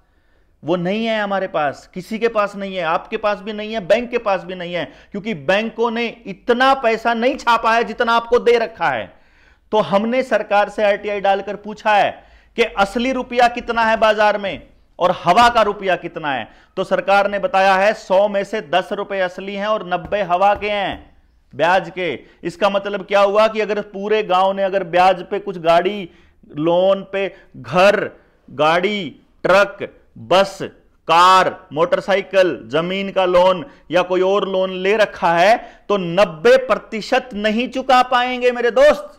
वो नहीं है हमारे पास, किसी के पास नहीं है, आपके पास भी नहीं है, बैंक के पास भी नहीं है, क्योंकि बैंकों ने इतना पैसा नहीं छापा है जितना आपको दे रखा है। तो हमने सरकार से आरटीआई डालकर पूछा है कि असली रुपया कितना है बाजार में और हवा का रुपया कितना है। तो सरकार ने बताया है 100 में से 10 रुपए असली हैं और 90 हवा के हैं, ब्याज के। इसका मतलब क्या हुआ कि अगर पूरे गांव ने अगर ब्याज पे कुछ गाड़ी लोन पे, घर, गाड़ी, ट्रक, बस, कार, मोटरसाइकिल, जमीन का लोन या कोई और लोन ले रखा है तो 90% नहीं चुका पाएंगे मेरे दोस्त।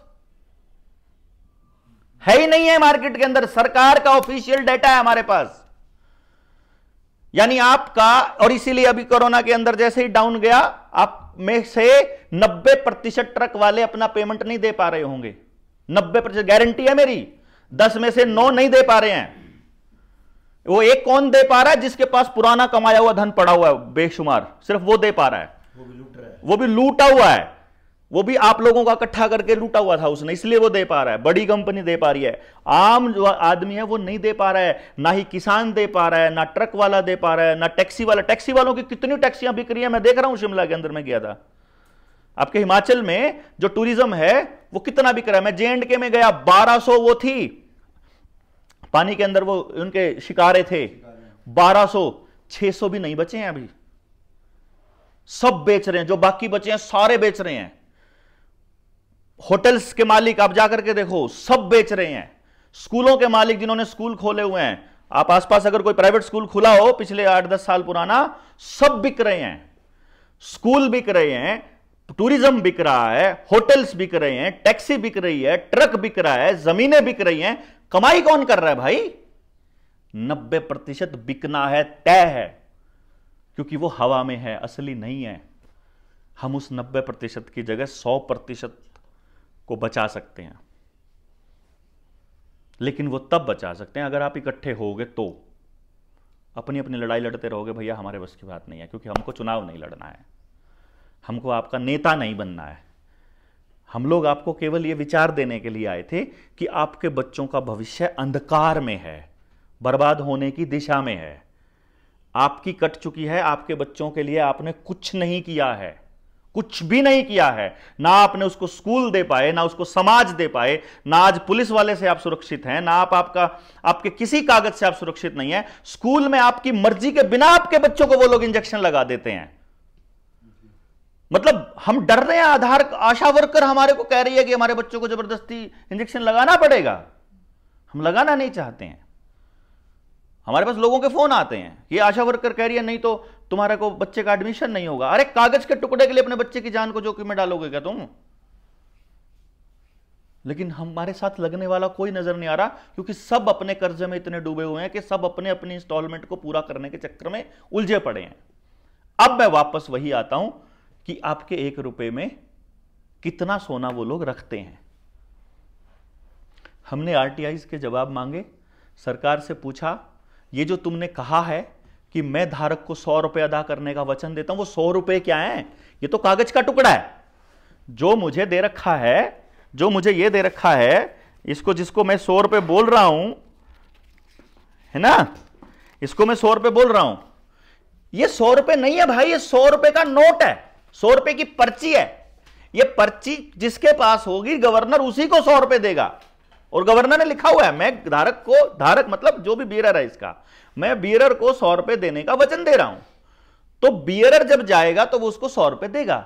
है ही नहीं है मार्केट के अंदर, सरकार का ऑफिशियल डेटा है हमारे पास। यानी आपका, और इसीलिए अभी कोरोना के अंदर जैसे ही डाउन गया, आप में से 90% ट्रक वाले अपना पेमेंट नहीं दे पा रहे होंगे। 90% गारंटी है मेरी, 10 में से 9 नहीं दे पा रहे हैं। वो एक कौन दे पा रहा है? जिसके पास पुराना कमाया हुआ धन पड़ा हुआ है बेशुमार, सिर्फ वो दे पा रहा है। वो भी लूटा हुआ है, वो भी आप लोगों का इकट्ठा करके लूटा हुआ था उसने, इसलिए वो दे पा रहा है। बड़ी कंपनी दे पा रही है, आम जो आदमी है वो नहीं दे पा रहा है। ना ही किसान दे पा रहा है, ना ट्रक वाला दे पा रहा है, ना टैक्सी वाला। टैक्सी वालों की कितनी टैक्सियां बिक रही है, मैं देख रहा हूं। शिमला के अंदर में गया था, आपके हिमाचल में जो टूरिज्म है वो कितना बिक रहा है। मैं JNK में गया, 1200 वो थी पानी के अंदर, वो उनके शिकारे थे 1200, 600 भी नहीं बचे हैं अभी। सब बेच रहे हैं, जो बाकी बचे हैं सारे बेच रहे हैं। होटल्स के मालिक आप जाकर के देखो, सब बेच रहे हैं। स्कूलों के मालिक जिन्होंने स्कूल खोले हुए हैं, आप आसपास अगर कोई प्राइवेट स्कूल खुला हो पिछले 8-10 साल पुराना, सब बिक रहे हैं। स्कूल बिक रहे हैं, टूरिज्म बिक रहा है, होटल्स बिक रहे हैं, टैक्सी बिक रही है, ट्रक बिक रहा है, जमीनें बिक रही हैं। कमाई कौन कर रहा है भाई? 90% बिकना है, तय है, क्योंकि वो हवा में है, असली नहीं है। हम उस 90% की जगह 100% को बचा सकते हैं, लेकिन वो तब बचा सकते हैं अगर आप इकट्ठे होगे। तो अपनी अपनी लड़ाई लड़ते रहोगे, भैया हमारे बस की बात नहीं है, क्योंकि हमको चुनाव नहीं लड़ना है, हमको आपका नेता नहीं बनना है। हम लोग आपको केवल ये विचार देने के लिए आए थे कि आपके बच्चों का भविष्य अंधकार में है, बर्बाद होने की दिशा में है, आपकी कट चुकी है। आपके बच्चों के लिए आपने कुछ नहीं किया है, कुछ भी नहीं किया है। ना आपने उसको स्कूल दे पाए, ना उसको समाज दे पाए, ना आज पुलिस वाले से आप सुरक्षित हैं, ना आपके किसी कागज से आप सुरक्षित नहीं है। स्कूल में आपकी मर्जी के बिना आपके बच्चों को वो लोग इंजेक्शन लगा देते हैं। मतलब हम डर रहे हैं, आशा वर्कर हमारे को कह रही है कि हमारे बच्चों को जबरदस्ती इंजेक्शन लगाना पड़ेगा, हम लगाना नहीं चाहते हैं। हमारे पास लोगों के फोन आते हैं कि आशा वर्कर कह रही है नहीं तो तुम्हारे को बच्चे का एडमिशन नहीं होगा। अरे कागज के टुकड़े के लिए अपने बच्चे की जान को जोखिम में डालोगे क्या तुम? लेकिन हमारे साथ लगने वाला कोई नजर नहीं आ रहा, क्योंकि सब अपने कर्जे में इतने डूबे हुए हैं कि सब अपने अपनी इंस्टॉलमेंट को पूरा करने के चक्कर में उलझे पड़े हैं। अब मैं वापस वही आता हूं कि आपके 1 रुपए में कितना सोना वो लोग रखते हैं। हमने आरटीआई के जवाब मांगे, सरकार से पूछा ये जो तुमने कहा है कि मैं धारक को 100 रुपए अदा करने का वचन देता हूं, वो 100 रुपए क्या है? ये तो कागज का टुकड़ा है। जो मुझे दे रखा है, जो मुझे ये दे रखा है, इसको जिसको मैं 100 रुपए बोल रहा हूं, है ना, इसको मैं 100 रुपए बोल रहा हूं, ये 100 रुपए नहीं है भाई, ये 100 रुपए का नोट है, 100 रुपए की पर्ची है। ये पर्ची जिसके पास होगी गवर्नर उसी को 100 रुपए देगा। और गवर्नर ने लिखा हुआ है मैं धारक को, धारक मतलब जो भी बियरर है इसका, मैं बियरर को 100 रुपए देने का वचन दे रहा हूं। तो बियरर जब जाएगा तो वो उसको 100 रुपए देगा।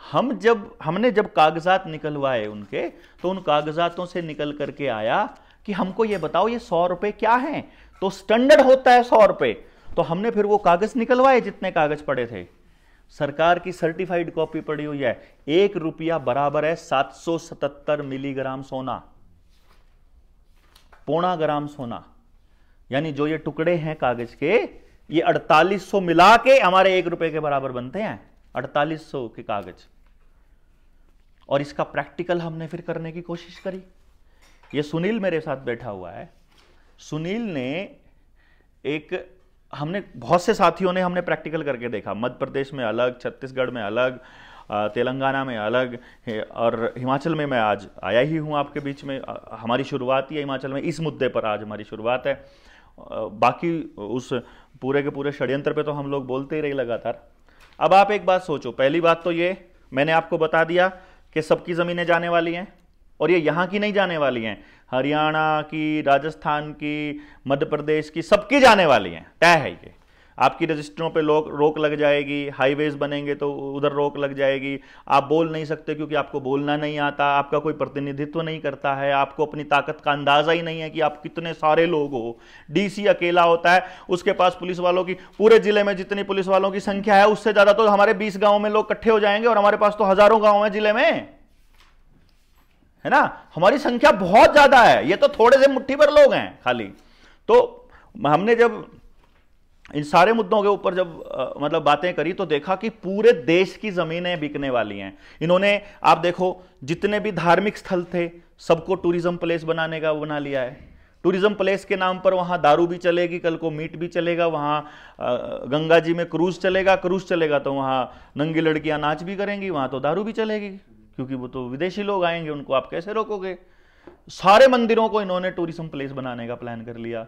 हमने जब कागजात निकलवाए उनके, तो उन कागजातों से निकल करके आया कि हमको ये बताओ ये 100 रुपए क्या है? तो स्टैंडर्ड होता है 100 रुपए। तो हमने फिर वो कागज निकलवाए जितने कागज पड़े थे। सरकार की सर्टिफाइड कॉपी पड़ी हुई है। 1 रुपया बराबर है 777 मिलीग्राम सोना, पौना ग्राम सोना। यानी जो ये टुकड़े हैं कागज के, ये 4800 मिला के हमारे 1 रुपए के बराबर बनते हैं, 4800 के कागज। और इसका प्रैक्टिकल हमने फिर करने की कोशिश करी। ये सुनील मेरे साथ बैठा हुआ है। सुनील ने हमने बहुत से साथियों ने हमने प्रैक्टिकल करके देखा। मध्य प्रदेश में अलग, छत्तीसगढ़ में अलग, तेलंगाना में अलग, और हिमाचल में मैं आज आया ही हूं आपके बीच में। हमारी शुरुआत ही है हिमाचल में, इस मुद्दे पर आज हमारी शुरुआत है। बाकी उस पूरे के पूरे षड्यंत्र पे तो हम लोग बोलते ही रहे लगातार। अब आप एक बात सोचो, पहली बात तो ये मैंने आपको बता दिया कि सबकी ज़मीनें जाने वाली हैं, और ये यहाँ की नहीं जाने वाली हैं, हरियाणा की, राजस्थान की, मध्य प्रदेश की, सबकी जाने वाली हैं, तय है ये। आपकी रजिस्टरों पे रोक लग जाएगी, हाईवेज बनेंगे तो उधर रोक लग जाएगी। आप बोल नहीं सकते क्योंकि आपको बोलना नहीं आता, आपका कोई प्रतिनिधित्व नहीं करता है, आपको अपनी ताकत का अंदाजा ही नहीं है कि आप कितने सारे लोग हो। डीसी अकेला होता है, उसके पास पुलिस वालों की, पूरे जिले में जितनी पुलिस वालों की संख्या है उससे ज्यादा तो हमारे 20 गाँव में लोग इकट्ठे हो जाएंगे, और हमारे पास तो हजारों गाँव है जिले में, है ना। हमारी संख्या बहुत ज्यादा है, ये तो थोड़े से मुट्ठी भर लोग हैं खाली। तो हमने जब इन सारे मुद्दों के ऊपर जब मतलब बातें करी, तो देखा कि पूरे देश की जमीनें बिकने वाली हैं। इन्होंने, आप देखो, जितने भी धार्मिक स्थल थे सबको टूरिज्म प्लेस बनाने का बना लिया है। टूरिज्म प्लेस के नाम पर वहां दारू भी चलेगी, कल को मीट भी चलेगा, वहां गंगा जी में क्रूज चलेगा तो वहां नंगी लड़कियां नाच भी करेंगी, वहां तो दारू भी चलेगी, क्योंकि वो तो विदेशी लोग आएंगे, उनको आप कैसे रोकोगे। सारे मंदिरों को इन्होंने टूरिज्म प्लेस बनाने का प्लान कर लिया,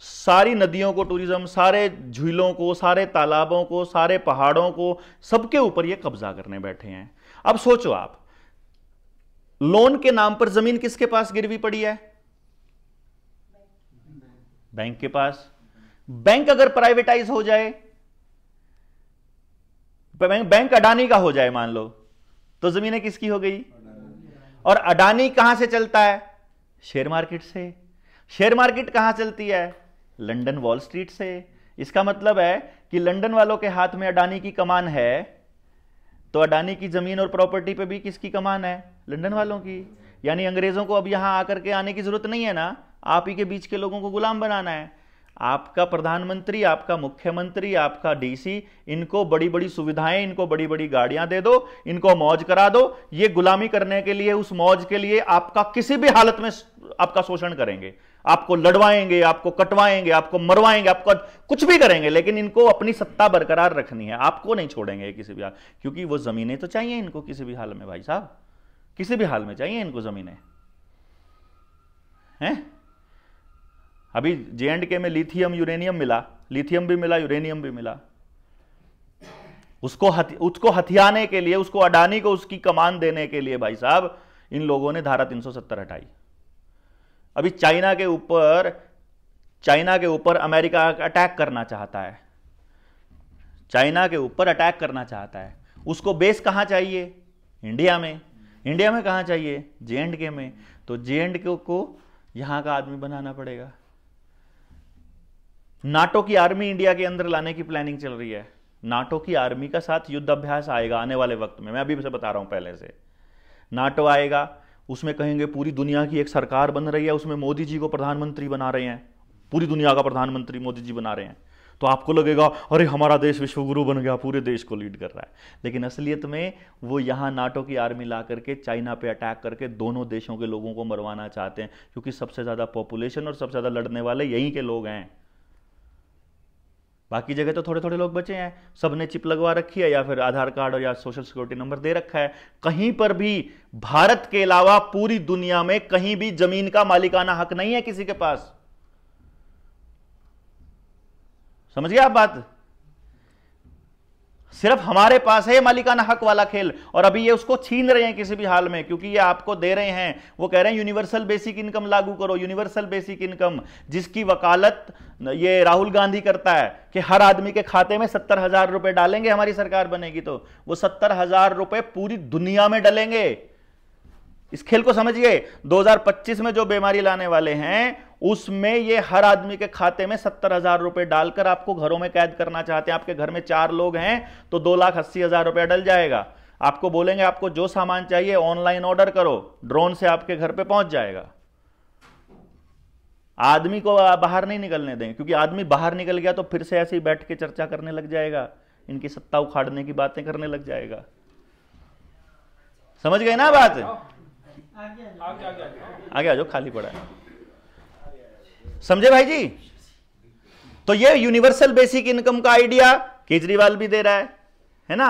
सारी नदियों को टूरिज्म, सारे झीलों को, सारे तालाबों को, सारे पहाड़ों को, सबके ऊपर ये कब्जा करने बैठे हैं। अब सोचो आप, लोन के नाम पर जमीन किसके पास गिरवी पड़ी है? बैंक के पास। बैंक अगर प्राइवेटाइज हो जाए, बैंक अडानी का हो जाए मान लो, तो जमीनें किसकी हो गई? और अडानी कहां से चलता है? शेयर मार्केट से। शेयर मार्केट कहां चलती है? लंदन वॉल स्ट्रीट से। इसका मतलब है कि लंदन वालों के हाथ में अडानी की कमान है, तो अडानी की जमीन और प्रॉपर्टी पे भी किसकी कमान है? लंदन वालों की। यानी अंग्रेजों को अब यहां आकर के आने की जरूरत नहीं है ना, आप ही के बीच के लोगों को गुलाम बनाना है। आपका प्रधानमंत्री, आपका मुख्यमंत्री, आपका डीसी, इनको बड़ी बड़ी सुविधाएं, इनको बड़ी बड़ी गाड़ियां दे दो, इनको मौज करा दो। ये गुलामी करने के लिए, उस मौज के लिए आपका किसी भी हालत में आपका शोषण करेंगे, आपको लड़वाएंगे, आपको कटवाएंगे, आपको मरवाएंगे, आपको कुछ भी करेंगे, लेकिन इनको अपनी सत्ता बरकरार रखनी है, आपको नहीं छोड़ेंगे किसी भी हाल। क्योंकि वो जमीनें तो चाहिए इनको किसी भी हाल में, भाई साहब, किसी भी हाल में चाहिए इनको जमीनें, हैं। अभी J&K में लिथियम यूरेनियम मिला, लिथियम भी मिला, यूरेनियम भी मिला। उसको हथियाने के लिए, उसको अडानी को उसकी कमान देने के लिए भाई साहब इन लोगों ने धारा 370 हटाई। अभी चाइना के ऊपर अमेरिका अटैक करना चाहता है, चाइना के ऊपर अटैक करना चाहता है। उसको बेस कहां चाहिए? इंडिया में। इंडिया में कहां चाहिए? J&K में। तो J&K को यहां का आदमी बनाना पड़ेगा। नाटो की आर्मी इंडिया के अंदर लाने की प्लानिंग चल रही है। नाटो की आर्मी का साथ युद्ध अभ्यास आएगा आने वाले वक्त में, मैं अभी से बता रहा हूं पहले से। नाटो आएगा, उसमें कहेंगे पूरी दुनिया की एक सरकार बन रही है, उसमें मोदी जी को प्रधानमंत्री बना रहे हैं, पूरी दुनिया का प्रधानमंत्री मोदी जी बना रहे हैं। तो आपको लगेगा अरे हमारा देश विश्वगुरु बन गया, पूरे देश को लीड कर रहा है। लेकिन असलियत में वो यहां नाटो की आर्मी ला करके चाइना पे अटैक करके दोनों देशों के लोगों को मरवाना चाहते हैं, क्योंकि सबसे ज्यादा पॉपुलेशन और सबसे ज्यादा लड़ने वाले यहीं के लोग हैं। बाकी जगह तो थोड़े थोड़े लोग बचे हैं, सबने चिप लगवा रखी है या फिर आधार कार्ड और या सोशल सिक्योरिटी नंबर दे रखा है। कहीं पर भी भारत के अलावा पूरी दुनिया में कहीं भी जमीन का मालिकाना हक नहीं है किसी के पास। समझ गए आप बात? सिर्फ हमारे पास है मालिकाना हक वाला खेल, और अभी ये उसको छीन रहे हैं किसी भी हाल में, क्योंकि ये आपको दे रहे हैं। वो कह रहे हैं यूनिवर्सल बेसिक इनकम लागू करो, यूनिवर्सल बेसिक इनकम, जिसकी वकालत ये राहुल गांधी करता है कि हर आदमी के खाते में 70,000 रुपए डालेंगे, हमारी सरकार बनेगी तो वो 70,000 रुपए पूरी दुनिया में डालेंगे। इस खेल को समझिए। 2025 में जो बीमारी लाने वाले हैं उसमें ये हर आदमी के खाते में 70,000 रुपए डालकर आपको घरों में कैद करना चाहते हैं। आपके घर में 4 लोग हैं तो 2,80,000 रुपया डल जाएगा। आपको बोलेंगे आपको जो सामान चाहिए ऑनलाइन ऑर्डर करो, ड्रोन से आपके घर पे पहुंच जाएगा। आदमी को बाहर नहीं निकलने देंगे, क्योंकि आदमी बाहर निकल गया तो फिर से ऐसे ही बैठ के चर्चा करने लग जाएगा, इनकी सत्ता उखाड़ने की बातें करने लग जाएगा। समझ गए ना बात? आगे आ जाओ, खाली पड़ा है। समझे भाई जी? तो ये यूनिवर्सल बेसिक इनकम का आइडिया केजरीवाल भी दे रहा है ना,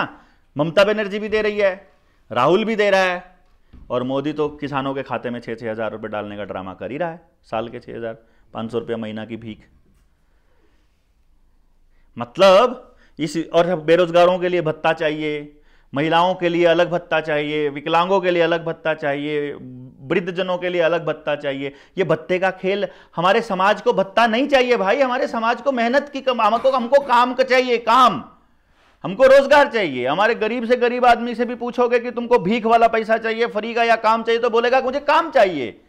ममता बनर्जी भी दे रही है, राहुल भी दे रहा है, और मोदी तो किसानों के खाते में 6-6 हजार रुपए डालने का ड्रामा कर ही रहा है। साल के 6,500 रुपया महीना की भीख। मतलब इस, और बेरोजगारों के लिए भत्ता चाहिए, महिलाओं के लिए अलग भत्ता चाहिए, विकलांगों के लिए अलग भत्ता चाहिए, वृद्धजनों के लिए अलग भत्ता चाहिए। ये भत्ते का खेल, हमारे समाज को भत्ता नहीं चाहिए भाई, हमारे समाज को मेहनत की हमको काम का चाहिए, काम, हमको रोजगार चाहिए। हमारे गरीब से गरीब आदमी से भी पूछोगे कि तुमको भीख वाला पैसा चाहिए, फ्री का, या काम चाहिए, तो बोलेगा मुझे काम चाहिए।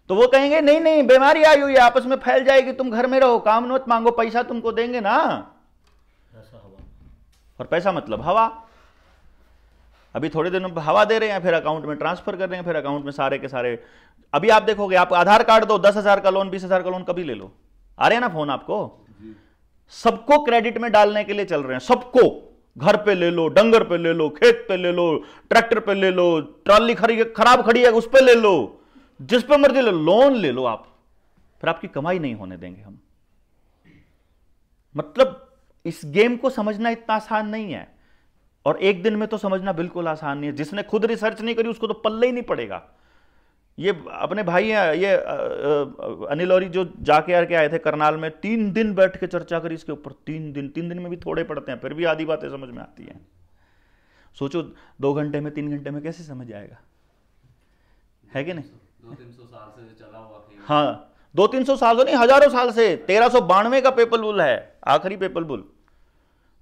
तो वो कहेंगे नहीं नहीं, बीमारी आई हुई है, आपस में फैल जाएगी, तुम घर में रहो, काम मत मांगो, पैसा तुमको देंगे ना। और पैसा मतलब हवा। अभी थोड़े दिनों में हवा दे रहे हैं, फिर अकाउंट में ट्रांसफर कर रहे हैं, फिर अकाउंट में सारे के सारे। अभी आप देखोगे, आप आधार कार्ड दो, 10,000 का लोन, 20,000 का लोन कभी ले लो, आ रहे हैं ना फोन आपको। सबको क्रेडिट में डालने के लिए चल रहे हैं, सबको। घर पे ले लो, डंगर पे ले लो, खेत पे ले लो, ट्रैक्टर पे ले लो, ट्रॉली खराब खड़ी है उस पे ले लो, जिस पे मर्जी ले लो, लोन ले लो आप, फिर आपकी कमाई नहीं होने देंगे हम। मतलब इस गेम को समझना इतना आसान नहीं है, और एक दिन में तो समझना बिल्कुल आसान नहीं है। जिसने खुद रिसर्च नहीं करी उसको तो पल्ले ही नहीं पड़ेगा। ये अपने भाई हैं, ये अनिल औरी जो जाके आके आए थे करनाल में, 3 दिन बैठ के चर्चा करी इसके ऊपर। 3 दिन में भी थोड़े पड़ते हैं, फिर भी आधी बातें समझ में आती हैं। सोचो 2 घंटे में, 3 घंटे में कैसे समझ आएगा, है कि नहीं? 200-300 साल से चला हुआ खेल। हाँ, 200-300 साल तो नहीं, हजारों साल से। 1392 का पेपल बुल है, आखिरी पेपल बुल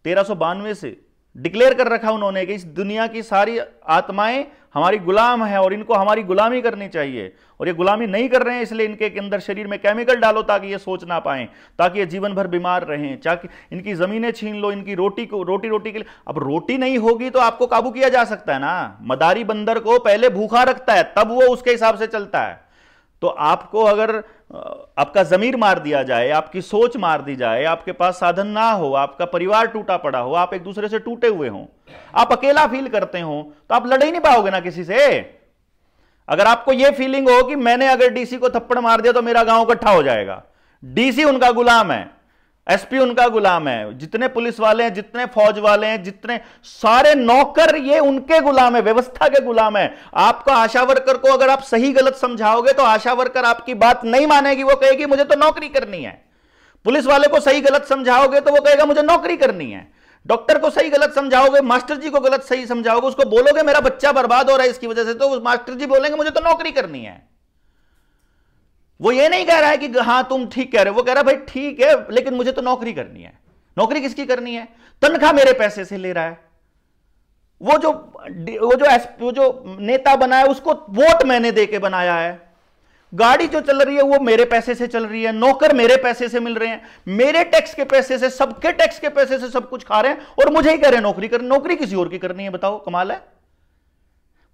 1392 से डिक्लेयर कर रखा उन्होंने कि इस दुनिया की सारी आत्माएं हमारी गुलाम है और इनको हमारी गुलामी करनी चाहिए। और ये गुलामी नहीं कर रहे हैं, इसलिए इनके अंदर शरीर में केमिकल डालो ताकि ये सोच ना पाएं, ताकि ये जीवन भर बीमार रहें, ताकि इनकी जमीनें छीन लो, इनकी रोटी के लिए। अब रोटी नहीं होगी तो आपको काबू किया जा सकता है ना। मदारी बंदर को पहले भूखा रखता है, तब वो उसके हिसाब से चलता है। तो आपको अगर आपका जमीर मार दिया जाए, आपकी सोच मार दी जाए, आपके पास साधन ना हो, आपका परिवार टूटा पड़ा हो, आप एक दूसरे से टूटे हुए हो, आप अकेला फील करते हो, तो आप लड़ ही नहीं पाओगे ना किसी से। अगर आपको यह फीलिंग हो कि मैंने अगर डीसी को थप्पड़ मार दिया तो मेरा गांव इकट्ठा हो जाएगा, डीसी उनका गुलाम है, एसपी उनका गुलाम है, जितने पुलिस वाले हैं, जितने फौज वाले हैं, जितने सारे नौकर, ये उनके गुलाम है, व्यवस्था के गुलाम है। आपका आशा वर्कर को अगर आप सही गलत समझाओगे तो आशा वर्कर आपकी बात नहीं मानेगी, वो कहेगी मुझे तो नौकरी करनी है। पुलिस वाले को सही गलत समझाओगे तो वो कहेगा मुझे नौकरी करनी है। डॉक्टर को सही गलत समझाओगे, मास्टर जी को गलत सही समझाओगे, उसको बोलोगे मेरा बच्चा बर्बाद हो रहा है इसकी वजह से, तो मास्टर जी बोलेंगे मुझे तो नौकरी करनी है। वो ये नहीं कह रहा है कि हाँ तुम ठीक कह रहे हो, वो कह रहा है भाई ठीक है लेकिन मुझे तो नौकरी करनी है। नौकरी किसकी करनी है? तनख्वाह मेरे पैसे से ले रहा है। वो जो नेता बना है उसको वोट मैंने देके बनाया है, गाड़ी जो चल रही है वो मेरे पैसे से चल रही है, नौकर मेरे पैसे से मिल रहे हैं, मेरे टैक्स के पैसे से, सबके टैक्स के पैसे से सब कुछ खा रहे हैं, और मुझे ही कह रहे हैं नौकरी करनी। नौकरी किसी और की करनी है, बताओ, कमाल है।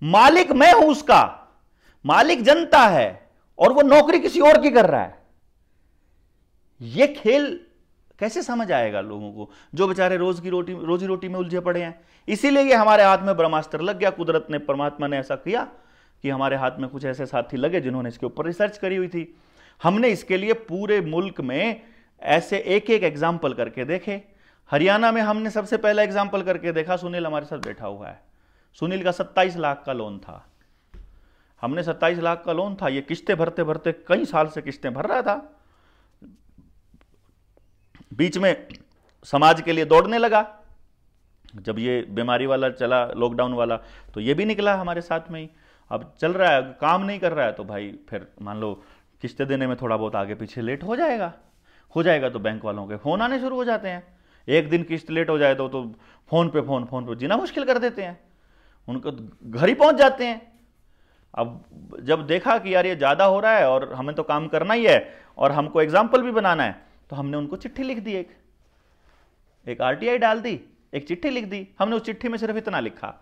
मालिक मैं हूं उसका, मालिक जनता है, और वो नौकरी किसी और की कर रहा है। ये खेल कैसे समझ आएगा लोगों को, जो बेचारे रोजी रोटी में उलझे पड़े हैं। इसीलिए ये हमारे हाथ में ब्रह्मास्त्र लग गया। कुदरत ने, परमात्मा ने ऐसा किया कि हमारे हाथ में कुछ ऐसे साथी लगे जिन्होंने इसके ऊपर रिसर्च करी हुई थी। हमने इसके लिए पूरे मुल्क में ऐसे एक एक एग्जाम्पल करके देखे। हरियाणा में हमने सबसे पहला एग्जाम्पल करके देखा, सुनील हमारे साथ बैठा हुआ है। सुनील का 27 लाख का लोन था। हमने 27 लाख का लोन था, ये किस्तें भरते भरते कई साल से किस्तें भर रहा था। बीच में समाज के लिए दौड़ने लगा, जब ये बीमारी वाला चला, लॉकडाउन वाला, तो ये भी निकला हमारे साथ में ही। अब चल रहा है, काम नहीं कर रहा है, तो भाई फिर मान लो किस्तें देने में थोड़ा बहुत आगे पीछे लेट हो जाएगा तो बैंक वालों के फोन आने शुरू हो जाते हैं। एक दिन किस्त लेट हो जाए तो फोन पे जीना मुश्किल कर देते हैं, उनको घर ही पहुंच जाते हैं। अब जब देखा कि यार ये ज़्यादा हो रहा है और हमें तो काम करना ही है और हमको एग्जाम्पल भी बनाना है, तो हमने उनको चिट्ठी लिख दी, एक आरटीआई डाल दी, एक चिट्ठी लिख दी। हमने उस चिट्ठी में सिर्फ इतना लिखा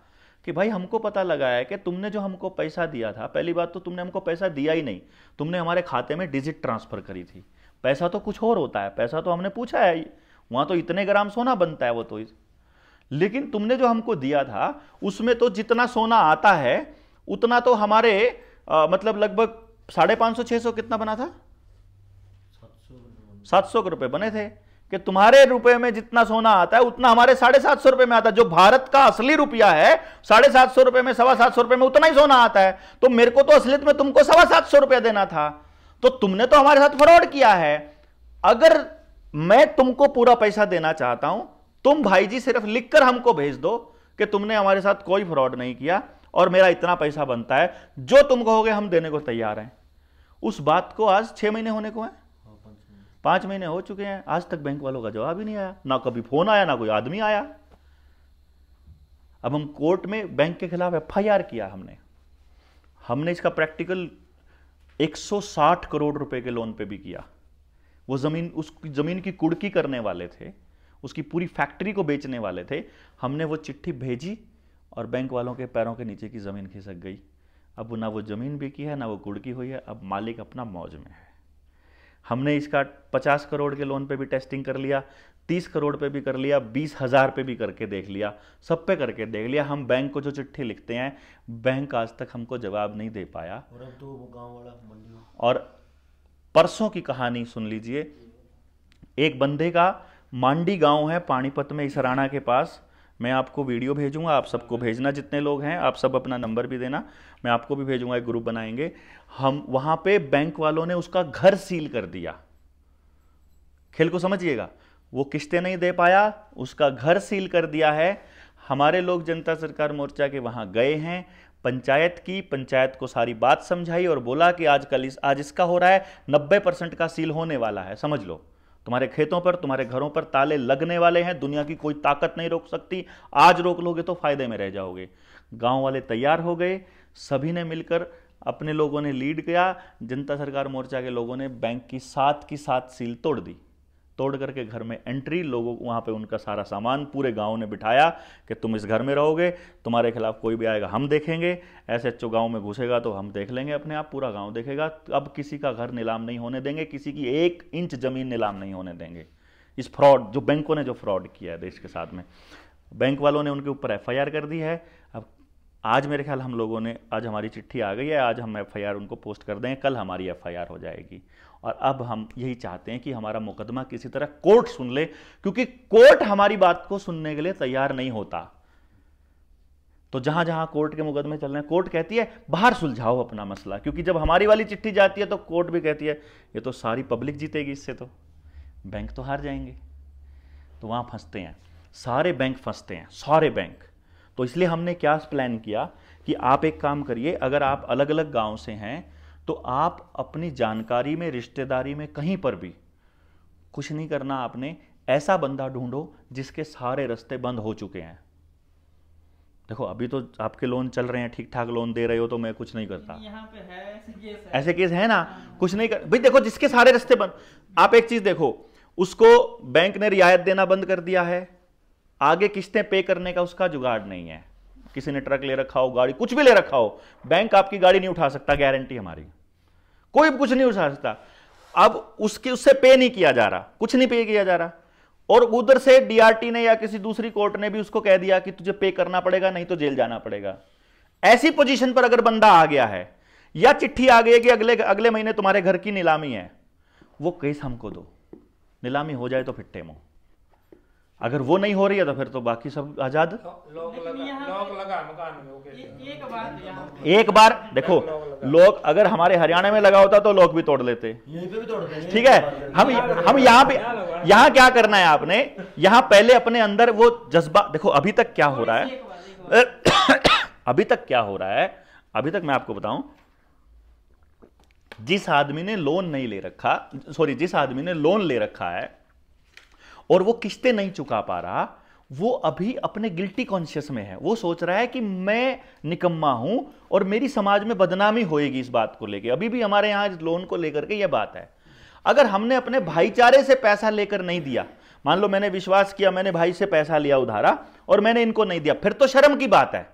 कि भाई हमको पता लगा है कि तुमने जो हमको पैसा दिया था, पहली बात तो तुमने हमको पैसा दिया ही नहीं, तुमने हमारे खाते में डिजिट ट्रांसफर करी थी। पैसा तो कुछ और होता है, पैसा तो हमने पूछा है, वहां तो इतने ग्राम सोना बनता है वो तो, लेकिन तुमने जो हमको दिया था उसमें तो जितना सोना आता है उतना तो हमारे मतलब लगभग 550-600 कितना बना था, 700 रुपए बने थे, कि तुम्हारे रुपए में जितना सोना आता है उतना हमारे 750 रुपए में आता है। जो भारत का असली रुपया है 750 रुपए में, 725 रुपए में उतना ही सोना आता है, तो मेरे को तो असलियत में तुमको 725 रुपया देना था, तो तुमने तो हमारे साथ फ्रॉड किया है। अगर मैं तुमको पूरा पैसा देना चाहता हूं, तुम भाई जी सिर्फ लिखकर हमको भेज दो कि तुमने हमारे साथ कोई फ्रॉड नहीं किया और मेरा इतना पैसा बनता है, जो तुम कहोगे हम देने को तैयार हैं। उस बात को आज 6 महीने होने को हैं, 5 महीने हो चुके हैं, आज तक बैंक वालों का जवाब ही नहीं आया, ना कभी फोन आया, ना कोई आदमी आया। अब हम कोर्ट में बैंक के खिलाफ एफआईआर किया हमने इसका प्रैक्टिकल 160 करोड़ रुपए के लोन पे भी किया। वो जमीन, उस जमीन की कुड़की करने वाले थे, उसकी पूरी फैक्ट्री को बेचने वाले थे। हमने वो चिट्ठी भेजी और बैंक वालों के पैरों के नीचे की जमीन खिसक गई। अब ना वो जमीन बिकी है, ना वो कुड़की हुई है, अब मालिक अपना मौज में है। हमने इसका 50 करोड़ के लोन पे भी टेस्टिंग कर लिया, 30 करोड़ पे भी कर लिया, 20,000 पे भी करके देख लिया, सब पे करके देख लिया। हम बैंक को जो चिट्ठी लिखते हैं, बैंक आज तक हमको जवाब नहीं दे पाया। और अब तो वो गांव वाला मंडी, और परसों की कहानी सुन लीजिए। एक बंदे का मांडी गांव है पानीपत में, इसराना के पास। मैं आपको वीडियो भेजूंगा, आप सबको भेजना, जितने लोग हैं आप सब अपना नंबर भी देना, मैं आपको भी भेजूंगा, एक ग्रुप बनाएंगे हम। वहां पे बैंक वालों ने उसका घर सील कर दिया। खेल को समझिएगा, वो किस्तें नहीं दे पाया, उसका घर सील कर दिया है। हमारे लोग जनता सरकार मोर्चा के वहां गए हैं, पंचायत की, पंचायत को सारी बात समझाई और बोला कि आज इसका हो रहा है, 90% का सील होने वाला है, समझ लो। तुम्हारे खेतों पर, तुम्हारे घरों पर ताले लगने वाले हैं, दुनिया की कोई ताकत नहीं रोक सकती। आज रोक लोगे तो फायदे में रह जाओगे। गांव वाले तैयार हो गए, सभी ने मिलकर, अपने लोगों ने लीड किया, जनता सरकार मोर्चा के लोगों ने बैंक की 7 सील तोड़ दी। तोड़ करके घर में एंट्री, लोगों वहां पे उनका सारा सामान पूरे गांव ने बिठाया कि तुम इस घर में रहोगे, तुम्हारे खिलाफ कोई भी आएगा हम देखेंगे, एसएचओ गांव में घुसेगा तो हम देख लेंगे अपने आप, पूरा गांव देखेगा। अब किसी का घर नीलाम नहीं होने देंगे, किसी की 1 इंच जमीन नीलाम नहीं होने देंगे। इस फ्रॉड, जो बैंकों ने जो फ्रॉड किया है देश के साथ में, बैंक वालों ने उनके ऊपर एफआईआर कर दी है। अब आज मेरे ख्याल हम लोगों ने, आज हमारी चिट्ठी आ गई है, आज हम एफआईआर उनको पोस्ट कर देंगे, कल हमारी एफआईआर हो जाएगी। और अब हम यही चाहते हैं कि हमारा मुकदमा किसी तरह कोर्ट सुन ले, क्योंकि कोर्ट हमारी बात को सुनने के लिए तैयार नहीं होता। तो जहां जहां कोर्ट के मुकदमे चल रहे हैं, कोर्ट कहती है बाहर सुलझाओ अपना मसला, क्योंकि जब हमारी वाली चिट्ठी जाती है तो कोर्ट भी कहती है ये तो सारी पब्लिक जीतेगी, इससे तो बैंक तो हार जाएंगे। तो वहां फंसते हैं सारे बैंक, फंसते हैं सारे बैंक। तो इसलिए हमने क्या प्लान किया कि आप एक काम करिए, अगर आप अलग अलग गांव से हैं तो आप अपनी जानकारी में, रिश्तेदारी में, कहीं पर भी कुछ नहीं करना आपने, ऐसा बंदा ढूंढो जिसके सारे रास्ते बंद हो चुके हैं। देखो अभी तो आपके लोन चल रहे हैं, ठीक ठाक लोन दे रहे हो, तो मैं कुछ नहीं करता। यहाँ पे है ऐसे केस है ना, कुछ नहीं कर भाई। देखो जिसके सारे रास्ते बंद, आप एक चीज देखो, उसको बैंक ने रियायत देना बंद कर दिया है, आगे किस्तें पे करने का उसका जुगाड़ नहीं है। किसी ने ट्रक ले रखा हो, गाड़ी कुछ भी ले रखा हो, बैंक आपकी गाड़ी नहीं उठा सकता, गारंटी हमारी, कोई कुछ नहीं उठा सकता। अब उससे पे नहीं किया जा रहा, कुछ नहीं पे किया जा रहा, और उधर से डीआरटी ने या किसी दूसरी कोर्ट ने भी उसको कह दिया कि तुझे पे करना पड़ेगा, नहीं तो जेल जाना पड़ेगा। ऐसी पोजीशन पर अगर बंदा आ गया है, या चिट्ठी आ गई है कि अगले महीने तुम्हारे घर की नीलामी है, वो केस हमको दो, नीलामी हो जाए तो फिर टेमो। अगर वो नहीं हो रही है तो फिर तो बाकी सब आजाद। लॉक लगा मकान में, ओके। एक बात यहाँ एक बार देखो, लोग अगर हमारे हरियाणा में लगा होता तो लोग भी तोड़ लेते, यहीं पे भी तोड़ते हैं। ठीक है। हम यहाँ पे, यहाँ क्या करना है आपने, यहाँ पहले अपने अंदर वो जज्बा देखो। अभी तक क्या हो रहा है, अभी तक क्या हो रहा है, अभी तक मैं आपको बताऊं, जिस आदमी ने लोन नहीं ले रखा, सॉरी जिस आदमी ने लोन ले रखा है और वो किस्तें नहीं चुका पा रहा, वो अभी अपने गिल्टी कॉन्शियस में है। वो सोच रहा है कि मैं निकम्मा हूं और मेरी समाज में बदनामी होएगी इस बात को लेकर। अभी भी हमारे यहां लोन को लेकर के यह बात है। अगर हमने अपने भाईचारे से पैसा लेकर नहीं दिया, मान लो मैंने विश्वास किया, मैंने भाई से पैसा लिया उधारा और मैंने इनको नहीं दिया, फिर तो शर्म की बात है।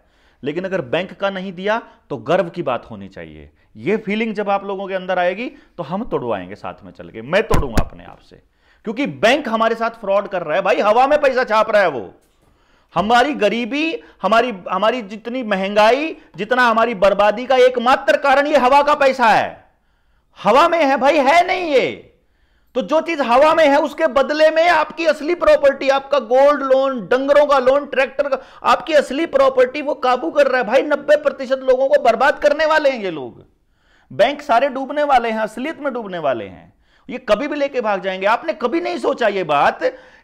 लेकिन अगर बैंक का नहीं दिया तो गर्व की बात होनी चाहिए। यह फीलिंग जब आप लोगों के अंदर आएगी तो हम तोड़वाएंगे साथ में चल के, मैं तोड़ूंगा अपने आप से, क्योंकि बैंक हमारे साथ फ्रॉड कर रहा है भाई, हवा में पैसा छाप रहा है वो। हमारी गरीबी, हमारी जितनी महंगाई, जितना हमारी बर्बादी का एकमात्र कारण ये हवा का पैसा है। हवा में है भाई, है नहीं ये तो। जो चीज हवा में है उसके बदले में आपकी असली प्रॉपर्टी, आपका गोल्ड लोन, डंगरों का लोन, ट्रैक्टर का, आपकी असली प्रॉपर्टी वो काबू कर रहा है भाई। 90% लोगों को बर्बाद करने वाले हैं ये लोग। बैंक सारे डूबने वाले हैं, असलियत में डूबने वाले हैं, ये कभी भी लेके भाग जाएंगे। आपने कभी नहीं सोचा ये बात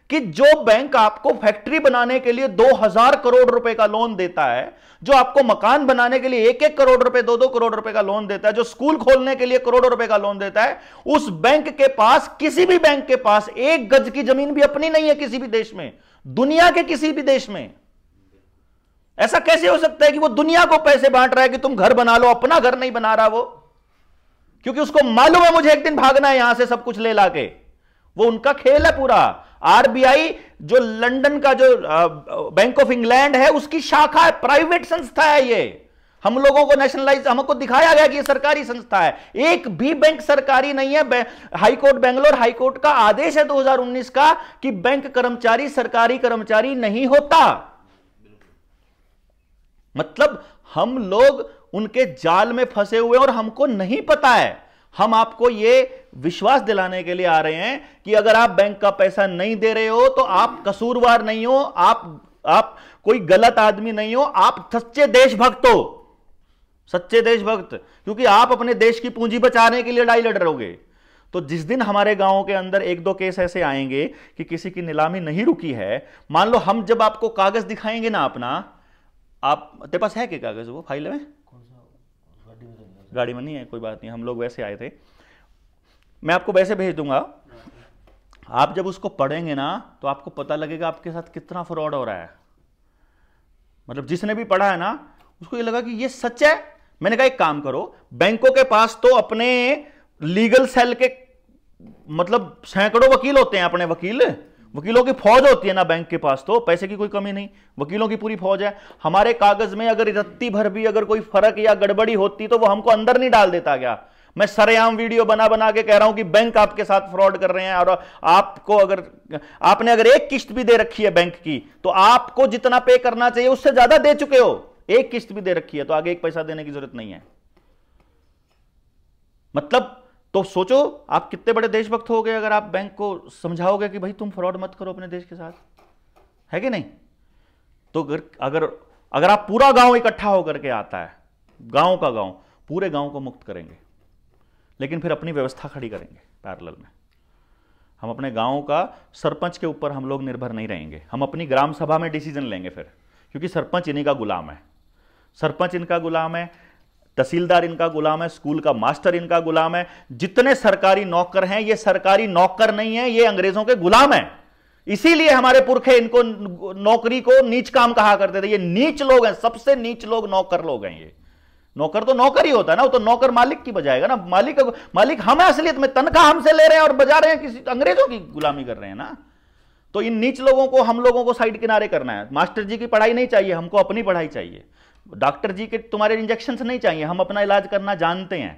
कि जो बैंक आपको फैक्ट्री बनाने के लिए 2000 करोड़ रुपए का लोन देता है, जो आपको मकान बनाने के लिए 1-1 करोड़ रुपए, 2-2 करोड़ रुपए का लोन देता है, जो स्कूल खोलने के लिए करोड़ों रुपए का लोन देता है, उस बैंक के पास, किसी भी बैंक के पास 1 गज की जमीन भी अपनी नहीं है किसी भी देश में, दुनिया के किसी भी देश में। ऐसा कैसे हो सकता है कि वो दुनिया को पैसे बांट रहा है कि तुम घर बना लो, अपना घर नहीं बना रहा वो, क्योंकि उसको मालूम है मुझे एक दिन भागना है यहां से सब कुछ ले लाके। वो उनका खेल है पूरा। आरबीआई जो लंदन का जो बैंक ऑफ इंग्लैंड है उसकी शाखा है, प्राइवेट संस्था है ये। हम लोगों को नेशनलाइज, हमको दिखाया गया कि ये सरकारी संस्था है, एक भी बैंक सरकारी नहीं है। हाईकोर्ट, बेंगलोर हाईकोर्ट का आदेश है 2019 का कि बैंक कर्मचारी सरकारी कर्मचारी नहीं होता। मतलब हम लोग उनके जाल में फंसे हुए और हमको नहीं पता है। हम आपको यह विश्वास दिलाने के लिए आ रहे हैं कि अगर आप बैंक का पैसा नहीं दे रहे हो तो आप कसूरवार नहीं हो, आप कोई गलत आदमी नहीं हो, आप सच्चे देशभक्त हो, सच्चे देशभक्त, क्योंकि आप अपने देश की पूंजी बचाने के लिए लड़ाई लड़ रहोगे। तो जिस दिन हमारे गांवों के अंदर 1-2 केस ऐसे आएंगे कि किसी की नीलामी नहीं रुकी है, मान लो हम जब आपको कागज दिखाएंगे ना अपना, आप तेरे पास है क्या कागज, वो फाइल में? गाड़ी में नहीं है, कोई बात नहीं, हम लोग वैसे आए थे, मैं आपको वैसे भेज दूंगा। आप जब उसको पढ़ेंगे ना तो आपको पता लगेगा आपके साथ कितना फ्रॉड हो रहा है। मतलब जिसने भी पढ़ा है ना उसको ये लगा कि ये सच है। मैंने कहा एक काम करो, बैंकों के पास तो अपने लीगल सेल के मतलब सैकड़ों वकील होते हैं, अपने वकीलों की फौज होती है ना बैंक के पास, तो पैसे की कोई कमी नहीं, वकीलों की पूरी फौज है। हमारे कागज में अगर रत्ती भर भी अगर कोई फर्क या गड़बड़ी होती तो वो हमको अंदर नहीं डाल देता क्या? मैं सरेआम वीडियो बना बना के कह रहा हूं कि बैंक आपके साथ फ्रॉड कर रहे हैं, और आपको अगर आपने अगर एक किस्त भी दे रखी है बैंक की तो आपको जितना पे करना चाहिए उससे ज्यादा दे चुके हो। एक किस्त भी दे रखी है तो आगे एक पैसा देने की जरूरत नहीं है। मतलब तो सोचो आप कितने बड़े देशभक्त हो गए अगर आप बैंक को समझाओगे कि भाई तुम फ्रॉड मत करो अपने देश के साथ, है कि नहीं? तो अगर आप पूरा गांव इकट्ठा होकर के आता है, गांव का गांव, पूरे गांव को मुक्त करेंगे, लेकिन फिर अपनी व्यवस्था खड़ी करेंगे पैरेलल में। हम अपने गांव का सरपंच के ऊपर हम लोग निर्भर नहीं रहेंगे, हम अपनी ग्राम सभा में डिसीजन लेंगे फिर, क्योंकि सरपंच इन्हीं का गुलाम है, सरपंच इनका गुलाम है, तहसीलदार इनका गुलाम है, स्कूल का मास्टर इनका गुलाम है। जितने सरकारी नौकर हैं ये सरकारी नौकर नहीं है, ये अंग्रेजों के गुलाम हैं। इसीलिए हमारे पुरखे इनको नौकरी को नीच काम कहा करते थे। ये नीच लोग हैं, सबसे नीच लोग नौकर लोग हैं। ये नौकर तो नौकर ही होता है ना, वो तो नौकर मालिक की बजाएगा ना। मालिक हम असलियत में तनख्वाह हमसे ले रहे हैं और बजा रहे हैं, किसी अंग्रेजों की गुलामी कर रहे हैं ना। तो इन नीच लोगों को, हम लोगों को साइड किनारे करना है। मास्टर जी की पढ़ाई नहीं चाहिए हमको, अपनी पढ़ाई चाहिए। डॉक्टर जी के तुम्हारे इंजेक्शन नहीं चाहिए, हम अपना इलाज करना जानते हैं।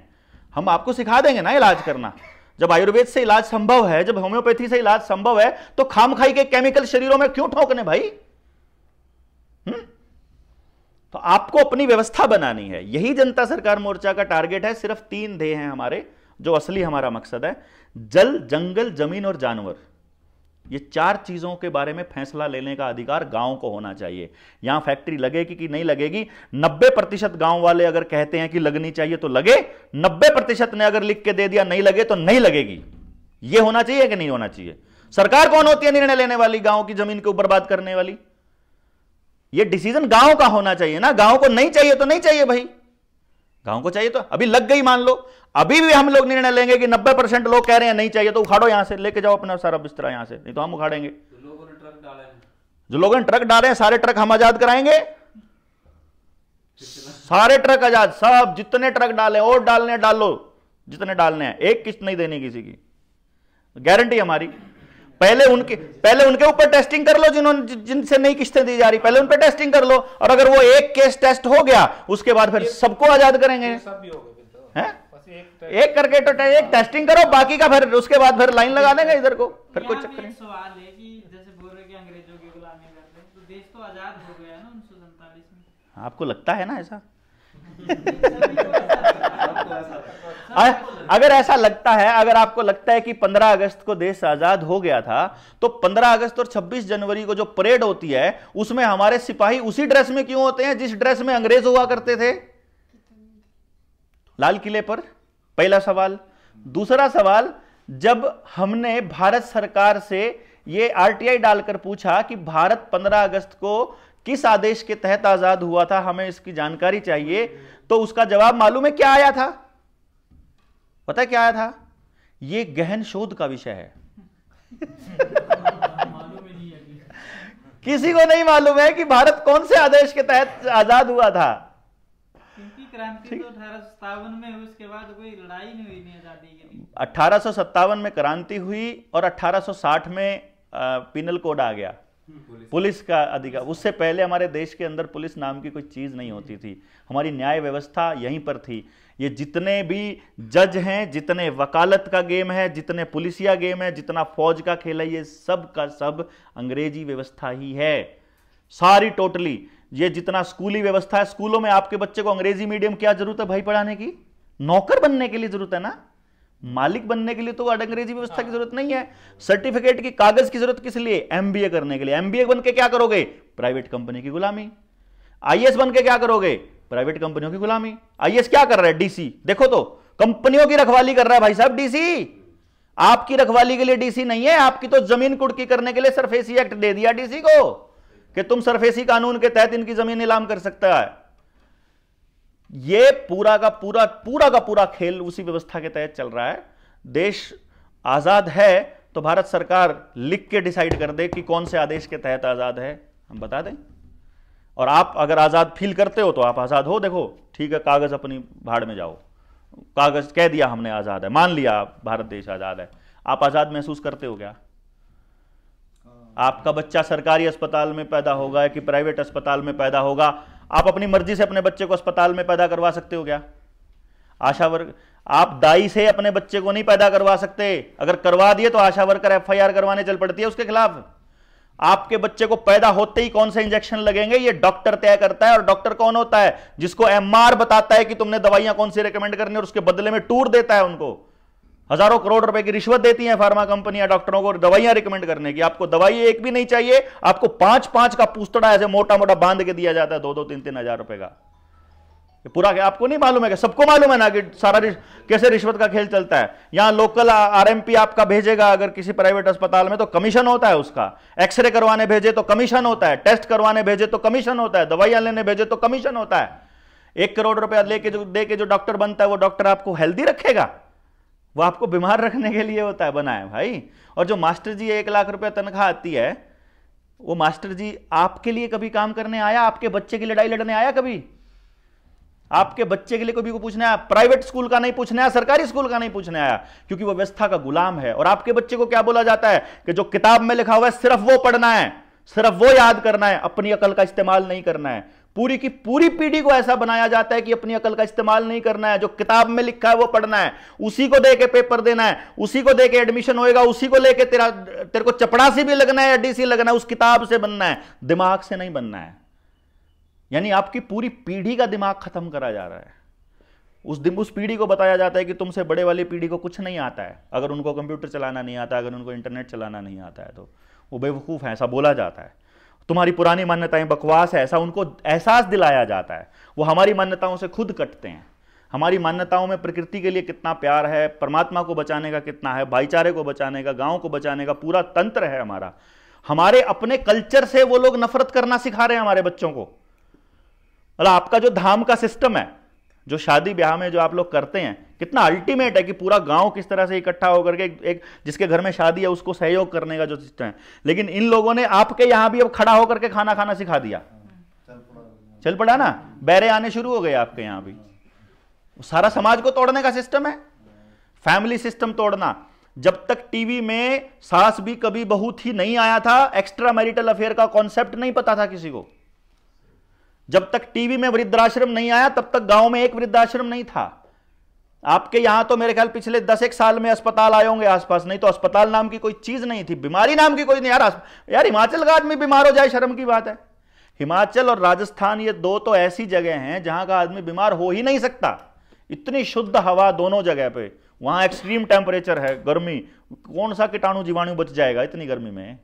हम आपको सिखा देंगे ना इलाज करना। जब आयुर्वेद से इलाज संभव है, जब होम्योपैथी से इलाज संभव है, तो खामखाई के केमिकल शरीरों में क्यों ठोकने भाई? तो आपको अपनी व्यवस्था बनानी है। यही जनता सरकार मोर्चा का टारगेट है। सिर्फ 3 ध्येय हैं हमारे, जो असली हमारा मकसद है। जल, जंगल, जमीन और जानवर, ये 4 चीजों के बारे में फैसला लेने का अधिकार गांव को होना चाहिए। यहां फैक्ट्री लगेगी कि नहीं लगेगी, 90% गांव वाले अगर कहते हैं कि लगनी चाहिए तो लगे, 90% ने अगर लिख के दे दिया नहीं लगे तो नहीं लगेगी। यह होना चाहिए कि नहीं होना चाहिए? सरकार कौन होती है निर्णय लेने वाली, गांव की जमीन को बर्बाद करने वाली? यह डिसीजन गांव का होना चाहिए ना। गांव को नहीं चाहिए तो नहीं चाहिए भाई, गांव को चाहिए तो अभी लग गई मान लो। अभी भी हम लोग निर्णय लेंगे कि 90% लोग कह रहे हैं नहीं चाहिए, तो उखाड़ो यहां से, लेके जाओ अपना सारा बिस्तरा यहां से, नहीं तो हम उखाड़ेंगे। जो लोगों ने ट्रक डाले हैं, जो लोगों ने ट्रक डाले हैं, सारे ट्रक हम आजाद कराएंगे। सारे ट्रक आजाद, सब जितने ट्रक डाले और डालने डालो, जितने डालने हैं, एक किस्त नहीं देनी किसी की, गारंटी हमारी। पहले उनके ऊपर टेस्टिंग कर लो, जिनसे नई किस्तें दी जा रही, पहले उन पर टेस्टिंग कर लो। और अगर वो एक केस टेस्ट हो गया, उसके बाद फिर सबको आजाद करेंगे। सब भी हो गए फिर तो। हैं? बस एक करके तो एक टेस्टिंग करो, बाकी का फिर उसके बाद फिर लाइन लगा देंगे इधर को, फिर कोई यहाँ चक्कर पे नहीं। एक सवाल है कि जैसे बोल रहे कि अंग्रेजों की गुलामी करते हैं, तो देश तो आजाद हो गया ना 1947 में। आपको लगता है ना ऐसा? ऐसा अगर ऐसा लगता है, अगर आपको लगता है कि 15 अगस्त को देश आजाद हो गया था, तो 15 अगस्त और 26 जनवरी को जो परेड होती है, उसमें हमारे सिपाही उसी ड्रेस में क्यों होते हैं जिस ड्रेस में अंग्रेज हुआ करते थे लाल किले पर? पहला सवाल। दूसरा सवाल, जब हमने भारत सरकार से ये आरटीआई डालकर पूछा कि भारत 15 अगस्त को किस आदेश के तहत आजाद हुआ था, हमें इसकी जानकारी चाहिए, तो उसका जवाब मालूम है क्या आया था? पता है क्या आया था? ये गहन शोध का विषय है। मालूम ही नहीं है कि किसी को नहीं मालूम है कि भारत कौन से आदेश के तहत आजाद हुआ था। क्योंकि क्रांति तो 1857 में हुई, उसके बाद कोई लड़ाई नहीं हुई नहीं आजादी के लिए। 1857 में क्रांति हुई और 1860 में पिनल कोड आ गया, पुलिस का अधिकार। उससे पहले हमारे देश के अंदर पुलिस नाम की कोई चीज नहीं होती थी। हमारी न्याय व्यवस्था यहीं पर थी। ये जितने भी जज हैं, जितने वकालत का गेम है, जितने पुलिसिया गेम है, जितना फौज का खेल है, ये सब का सब अंग्रेजी व्यवस्था ही है, सारी टोटली। ये जितना स्कूली व्यवस्था है, स्कूलों में आपके बच्चे को अंग्रेजी मीडियम क्या जरूरत है भाई पढ़ाने की? नौकर बनने के लिए जरूरत है ना, मालिक बनने के लिए तो अंग्रेजी व्यवस्था की जरूरत नहीं है। सर्टिफिकेट की, कागज की जरूरत किस लिए? एमबीए करने के लिए। एमबीए बन के क्या करोगे? प्राइवेट कंपनी की गुलामी। आईएएस बन के क्या करोगे? प्राइवेट कंपनियों की गुलामी। आईएएस क्या कर रहा है? डीसी। देखो तो कंपनियों की रखवाली कर रहा है भाई साहब डीसी। आपकी रखवाली के लिए डीसी नहीं है, आपकी तो जमीन कुर्की करने के लिए सरफेसी एक्ट दे दिया डीसी को कि तुम सरफेसी कानून के तहत इनकी जमीन नीलाम कर सकता है। ये पूरा का पूरा खेल उसी व्यवस्था के तहत चल रहा है। देश आजाद है तो भारत सरकार लिख के डिसाइड कर दे कि कौन से आदेश के तहत आजाद है, हम बता दें। और आप अगर आजाद फील करते हो तो आप आजाद हो। देखो ठीक है, कागज अपनी भाड़ में जाओ, कागज कह दिया हमने आजाद है, मान लिया भारत देश आजाद है। आप आजाद महसूस करते हो क्या? आपका बच्चा सरकारी अस्पताल में पैदा होगा कि प्राइवेट अस्पताल में पैदा होगा, आप अपनी मर्जी से अपने बच्चे को अस्पताल में पैदा करवा सकते हो क्या? आशा वर्कर, आप दाई से अपने बच्चे को नहीं पैदा करवा सकते। अगर करवा दिए तो आशा वर्कर एफआईआर करवाने चल पड़ती है उसके खिलाफ। आपके बच्चे को पैदा होते ही कौन से इंजेक्शन लगेंगे ये डॉक्टर तय करता है। और डॉक्टर कौन होता है? जिसको एमआर बताता है कि तुमने दवाइयां कौन सी रिकमेंड करनी, और उसके बदले में टूर देता है उनको। हजारों करोड़ रुपए की रिश्वत देती हैं फार्मा कंपनियां डॉक्टरों को दवाइयां रिकमेंड करने की। आपको दवाई एक भी नहीं चाहिए, आपको 5-5 का पूस्तड़ा ऐसे मोटा मोटा बांध के दिया जाता है 2-2, 3-3 हजार रुपए का। ये पूरा आपको नहीं मालूम है क्या? सबको मालूम है ना कि सारा कैसे रिश्वत का खेल चलता है। यहां लोकल आरएमपी आपका भेजेगा अगर किसी प्राइवेट अस्पताल में तो कमीशन होता है उसका। एक्सरे करवाने भेजे तो कमीशन होता है, टेस्ट करवाने भेजे तो कमीशन होता है, दवाइयां लेने भेजे तो कमीशन होता है। 1 करोड़ रुपया दे के जो डॉक्टर बनता है वो डॉक्टर आपको हेल्दी रखेगा? वो आपको बीमार रखने के लिए होता है, बना है भाई। और जो मास्टर जी 1 लाख रुपए तनख्वाह आती है, वो मास्टर जी आपके लिए कभी काम करने आया? आपके बच्चे की लड़ाई लड़ने आया कभी? आपके बच्चे के लिए कभी को पूछने आया? प्राइवेट स्कूल का नहीं पूछने आया, सरकारी स्कूल का नहीं पूछने आया, क्योंकि वो व्यवस्था का गुलाम है। और आपके बच्चे को क्या बोला जाता है कि जो किताब में लिखा हुआ है सिर्फ वो पढ़ना है, सिर्फ वो याद करना है, अपनी अकल का इस्तेमाल नहीं करना है। पूरी की पूरी पीढ़ी को ऐसा बनाया जाता है कि अपनी अकल का इस्तेमाल नहीं करना है, जो किताब में लिखा है वो पढ़ना है, उसी को देके पेपर देना है, उसी को देके एडमिशन होएगा, उसी को लेके तेरे को चपड़ासी भी लगना है या डीसी लगना है, उस किताब से बनना है, दिमाग से नहीं बनना है। यानी आपकी पूरी पीढ़ी का दिमाग खत्म करा जा रहा है। उस पीढ़ी को बताया जाता है कि तुमसे बड़े वाली पीढ़ी को कुछ नहीं आता है। अगर उनको कंप्यूटर चलाना नहीं आता, अगर उनको इंटरनेट चलाना नहीं आता है तो वो बेवकूफ़ है, ऐसा बोला जाता है। तुम्हारी पुरानी मान्यताएं बकवास है, ऐसा उनको एहसास दिलाया जाता है। वो हमारी मान्यताओं से खुद कटते हैं। हमारी मान्यताओं में प्रकृति के लिए कितना प्यार है, परमात्मा को बचाने का कितना है, भाईचारे को बचाने का, गांव को बचाने का पूरा तंत्र है हमारा। हमारे अपने कल्चर से वो लोग नफरत करना सिखा रहे हैं हमारे बच्चों को। मतलब आपका जो धाम का सिस्टम है, जो शादी ब्याह में जो आप लोग करते हैं, कितना अल्टीमेट है कि पूरा गांव किस तरह से इकट्ठा होकर के एक जिसके घर में शादी है उसको सहयोग करने का जो सिस्टम है। लेकिन इन लोगों ने आपके यहां भी अब खड़ा होकर के खाना खाना सिखा दिया। चल पड़ा ना, बैरे आने शुरू हो गए आपके यहां भी। सारा समाज को तोड़ने का सिस्टम है, फैमिली सिस्टम तोड़ना। जब तक टीवी में सास भी कभी बहू थी नहीं आया था, एक्स्ट्रा मैरिटल अफेयर का कॉन्सेप्ट नहीं पता था किसी को। जब तक टीवी में वृद्धाश्रम नहीं आया तब तक गांव में एक वृद्धाश्रम नहीं था। आपके यहां तो मेरे ख्याल पिछले 10-1 साल में अस्पताल आए होंगे आसपास, नहीं तो अस्पताल नाम की कोई चीज नहीं थी, बीमारी नाम की कोई नहीं। यार हिमाचल का आदमी बीमार हो जाए शर्म की बात है। हिमाचल और राजस्थान ये दो तो ऐसी जगह हैं जहां का आदमी बीमार हो ही नहीं सकता। इतनी शुद्ध हवा दोनों जगह पे, वहां एक्सट्रीम टेम्परेचर है, गर्मी, कौन सा कीटाणु जीवाणु बच जाएगा इतनी गर्मी में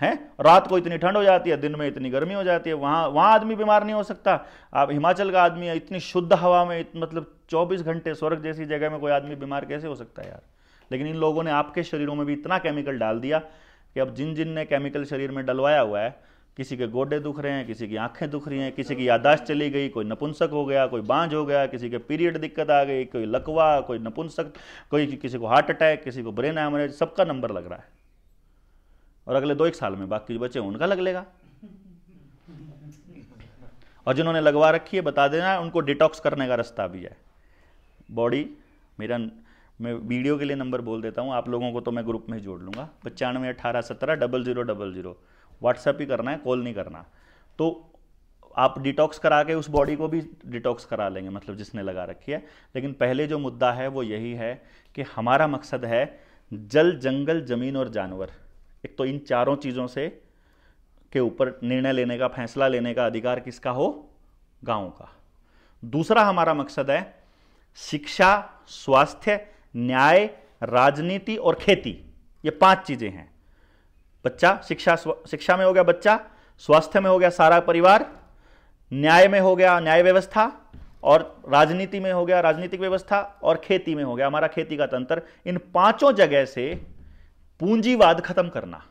है। रात को इतनी ठंड हो जाती है, दिन में इतनी गर्मी हो जाती है। वहां आदमी बीमार नहीं हो सकता। आप हिमाचल का आदमी है, इतनी शुद्ध हवा में, मतलब 24 घंटे स्वर्ग जैसी जगह में कोई आदमी बीमार कैसे हो सकता है यार। लेकिन इन लोगों ने आपके शरीरों में भी इतना केमिकल डाल दिया कि अब जिन जिन ने केमिकल शरीर में डलवाया हुआ है, किसी के गोडे दुख रहे हैं, किसी की आंखें दुख रही हैं, किसी की याददाश्त चली गई, कोई नपुंसक हो गया, कोई बांझ हो गया, किसी के पीरियड दिक्कत आ गई, कोई लकवा, कोई नपुंसक, कोई किसी को हार्ट अटैक, किसी को ब्रेन हैमरेज, सबका नंबर लग रहा है। और अगले 2-1 साल में बाकी जो बच्चे उनका लग लेगा। और जिन्होंने लगवा रखी है बता देना, उनको डिटॉक्स करने का रास्ता भी है। बॉडी मैं वीडियो के लिए नंबर बोल देता हूँ, आप लोगों को तो मैं ग्रुप में जोड़ लूँगा। 95 18 17 0000। व्हाट्सएप ही करना है, कॉल नहीं करना। तो आप डिटॉक्स करा के उस बॉडी को भी डिटॉक्स करा लेंगे, मतलब जिसने लगा रखी है। लेकिन पहले जो मुद्दा है वो यही है कि हमारा मकसद है जल, जंगल, जमीन और जानवर। एक तो इन चारों चीज़ों से के ऊपर निर्णय लेने का, फैसला लेने का अधिकार किसका हो? गांव का। दूसरा हमारा मकसद है शिक्षा, स्वास्थ्य, न्याय, राजनीति और खेती। ये 5 चीजें हैं। बच्चा, शिक्षा में हो गया बच्चा, स्वास्थ्य में हो गया सारा परिवार, न्याय में हो गया न्याय व्यवस्था, और राजनीति में हो गया राजनीतिक व्यवस्था, और खेती में हो गया हमारा खेती का तंत्र। इन 5 जगह से पूंजीवाद खत्म करना,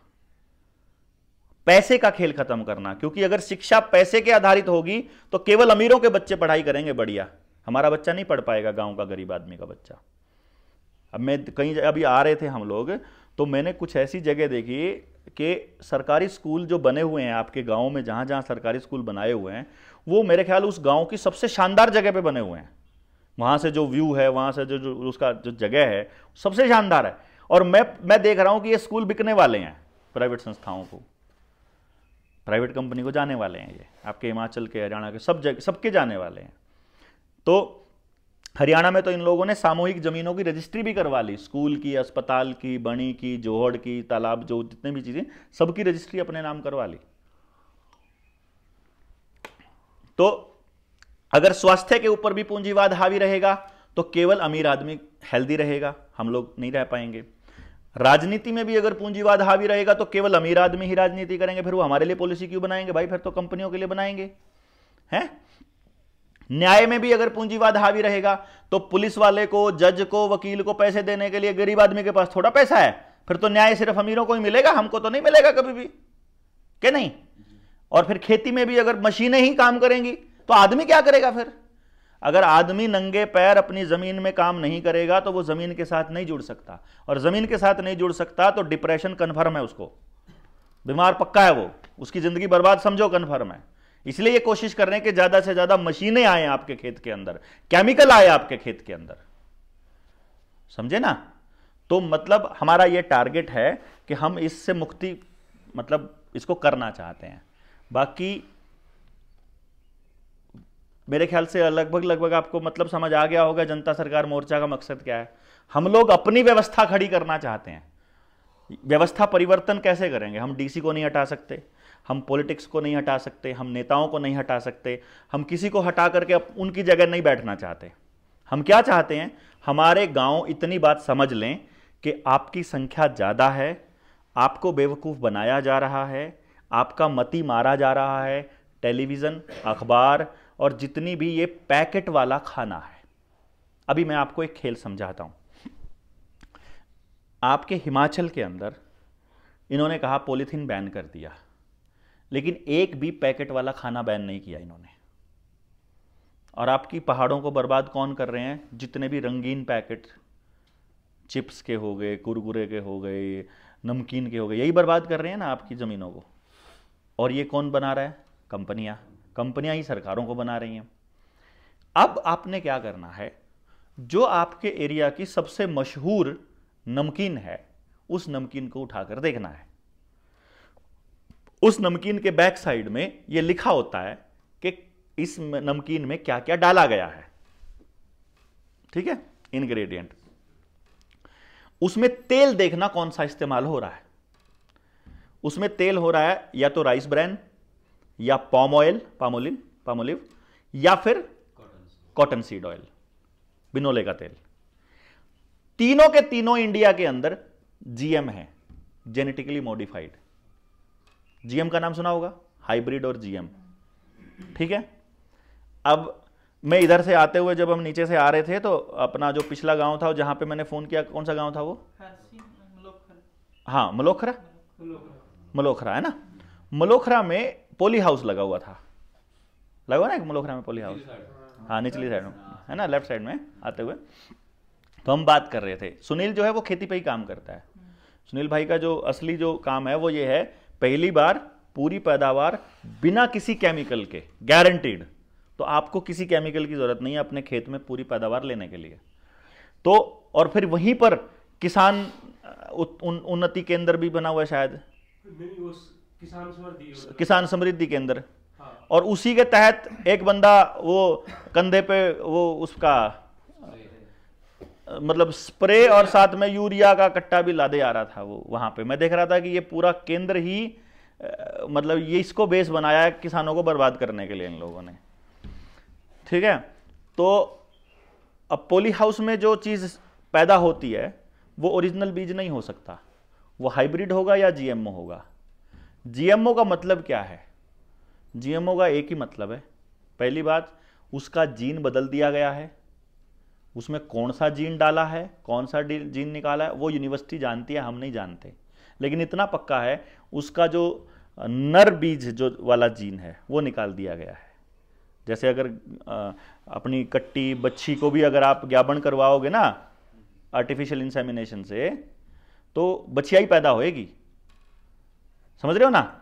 पैसे का खेल खत्म करना। क्योंकि अगर शिक्षा पैसे के आधारित होगी तो केवल अमीरों के बच्चे पढ़ाई करेंगे बढ़िया, हमारा बच्चा नहीं पढ़ पाएगा, गांव का गरीब आदमी का बच्चा। अब मैं कहीं अभी आ रहे थे हम लोग, तो मैंने कुछ ऐसी जगह देखी कि सरकारी स्कूल जो बने हुए हैं आपके गांव में, जहां जहां सरकारी स्कूल बनाए हुए हैं, वो मेरे ख्याल उस गांव की सबसे शानदार जगह पे बने हुए हैं। वहां से जो व्यू है, वहां से जो उसका जो जगह है, सबसे शानदार है। और मैं देख रहा हूं कि ये स्कूल बिकने वाले हैं प्राइवेट संस्थाओं को, प्राइवेट कंपनी को जाने वाले हैं। ये आपके हिमाचल के, हरियाणा के, सब जगह सबके जाने वाले हैं। तो हरियाणा में तो इन लोगों ने सामूहिक जमीनों की रजिस्ट्री भी करवा ली, स्कूल की, अस्पताल की, बणी की, जोहड़ की, तालाब, जो जितने भी चीजें, सबकी रजिस्ट्री अपने नाम करवा ली। तो अगर स्वास्थ्य के ऊपर भी पूंजीवाद हावी रहेगा तो केवल अमीर आदमी हेल्दी रहेगा, हम लोग नहीं रह पाएंगे। राजनीति में भी अगर पूंजीवाद हावी रहेगा तो केवल अमीर आदमी ही राजनीति करेंगे, फिर वो हमारे लिए पॉलिसी क्यों बनाएंगे भाई, फिर तो कंपनियों के लिए बनाएंगे, हैं। न्याय में भी अगर पूंजीवाद हावी रहेगा तो पुलिस वाले को, जज को, वकील को पैसे देने के लिए गरीब आदमी के पास थोड़ा पैसा है, फिर तो न्याय सिर्फ अमीरों को ही मिलेगा, हमको तो नहीं मिलेगा कभी भी, क्या नहीं। और फिर खेती में भी अगर मशीनें ही काम करेंगी तो आदमी क्या करेगा फिर? अगर आदमी नंगे पैर अपनी जमीन में काम नहीं करेगा तो वो जमीन के साथ नहीं जुड़ सकता, और जमीन के साथ नहीं जुड़ सकता तो डिप्रेशन कन्फर्म है, उसको बीमार पक्का है, वो उसकी जिंदगी बर्बाद समझो कन्फर्म है। इसलिए ये कोशिश कर रहे हैं कि ज्यादा से ज्यादा मशीनें आए आपके खेत के अंदर, केमिकल आए आपके खेत के अंदर, समझे ना। तो मतलब हमारा ये टारगेट है कि हम इससे मुक्ति मतलब इसको करना चाहते हैं। बाकी मेरे ख्याल से लगभग आपको मतलब समझ आ गया होगा जनता सरकार मोर्चा का मकसद क्या है। हम लोग अपनी व्यवस्था खड़ी करना चाहते हैं। व्यवस्था परिवर्तन कैसे करेंगे? हम डीसी को नहीं हटा सकते, हम पॉलिटिक्स को नहीं हटा सकते, हम नेताओं को नहीं हटा सकते, हम किसी को हटा करके उनकी जगह नहीं बैठना चाहते। हम क्या चाहते हैं, हमारे गांव इतनी बात समझ लें कि आपकी संख्या ज़्यादा है, आपको बेवकूफ़ बनाया जा रहा है, आपका मती मारा जा रहा है, टेलीविज़न, अखबार और जितनी भी ये पैकेट वाला खाना है। अभी मैं आपको एक खेल समझाता हूँ। आपके हिमाचल के अंदर इन्होंने कहा पॉलीथीन बैन कर दिया, लेकिन एक भी पैकेट वाला खाना बैन नहीं किया इन्होंने। और आपकी पहाड़ों को बर्बाद कौन कर रहे हैं? जितने भी रंगीन पैकेट, चिप्स के हो गए, कुरकुरे के हो गए, नमकीन के हो गए, यही बर्बाद कर रहे हैं ना आपकी ज़मीनों को। और ये कौन बना रहा है? कंपनियां ही सरकारों को बना रही हैं। अब आपने क्या करना है, जो आपके एरिया की सबसे मशहूर नमकीन है उस नमकीन को उठाकर देखना है। उस नमकीन के बैक साइड में यह लिखा होता है कि इस नमकीन में क्या क्या डाला गया है, ठीक है, इंग्रेडिएंट। उसमें तेल देखना कौन सा इस्तेमाल हो रहा है। उसमें तेल हो रहा है या तो राइस ब्रैन या पामोलिव या फिर कॉटन सीड ऑयल, बिनोले का तेल। तीनों के तीनों इंडिया के अंदर जीएम है, जेनेटिकली मॉडिफाइड। जीएम का नाम सुना होगा, हाइब्रिड और जीएम, ठीक है। अब मैं इधर से आते हुए जब हम नीचे से आ रहे थे तो अपना जो पिछला गांव था जहां पे मैंने फोन किया, कौन सा गांव था वो? हाँ, मलोखरा है ना। मलोखरा में पोली हाउस लगा हुआ था, लगा हुआ ना एक मलोखरा में पोली हाउस, हाँ निचली साइड में है ना, लेफ्ट साइड में आते हुए। तो हम बात कर रहे थे, सुनील जो है वो खेती पे ही काम करता है। सुनील भाई का जो असली जो काम है वो ये है, पहली बार पूरी पैदावार बिना किसी केमिकल के, गारंटीड। तो आपको किसी केमिकल की जरूरत नहीं है अपने खेत में पूरी पैदावार लेने के लिए। तो और फिर वहीं पर किसान उन्नति केंद्र भी बना हुआ है शायद, किसान समृद्धि केंद्र। हाँ। और उसी के तहत एक बंदा वो कंधे पे वो उसका मतलब स्प्रे और साथ में यूरिया का कट्टा भी लादे आ रहा था। वो वहां पे मैं देख रहा था कि ये पूरा केंद्र ही मतलब ये इसको बेस बनाया है किसानों को बर्बाद करने के लिए इन लोगों ने, ठीक है। तो अब पोली हाउस में जो चीज पैदा होती है वो ओरिजिनल बीज नहीं हो सकता, वो हाइब्रिड होगा या जीएमओ होगा। जीएमओ का मतलब क्या है? जीएमओ का एक ही मतलब है, पहली बात उसका जीन बदल दिया गया है। उसमें कौन सा जीन डाला है, कौन सा जीन निकाला है, वो यूनिवर्सिटी जानती है, हम नहीं जानते। लेकिन इतना पक्का है उसका जो नर बीज जो वाला जीन है वो निकाल दिया गया है। जैसे अगर अपनी कट्टी बच्ची को भी अगर आप ज्ञापन करवाओगे ना आर्टिफिशियल इंसेमिनेशन से, तो बच्चियाँ ही पैदा होएगी, समझ रहे हो ना।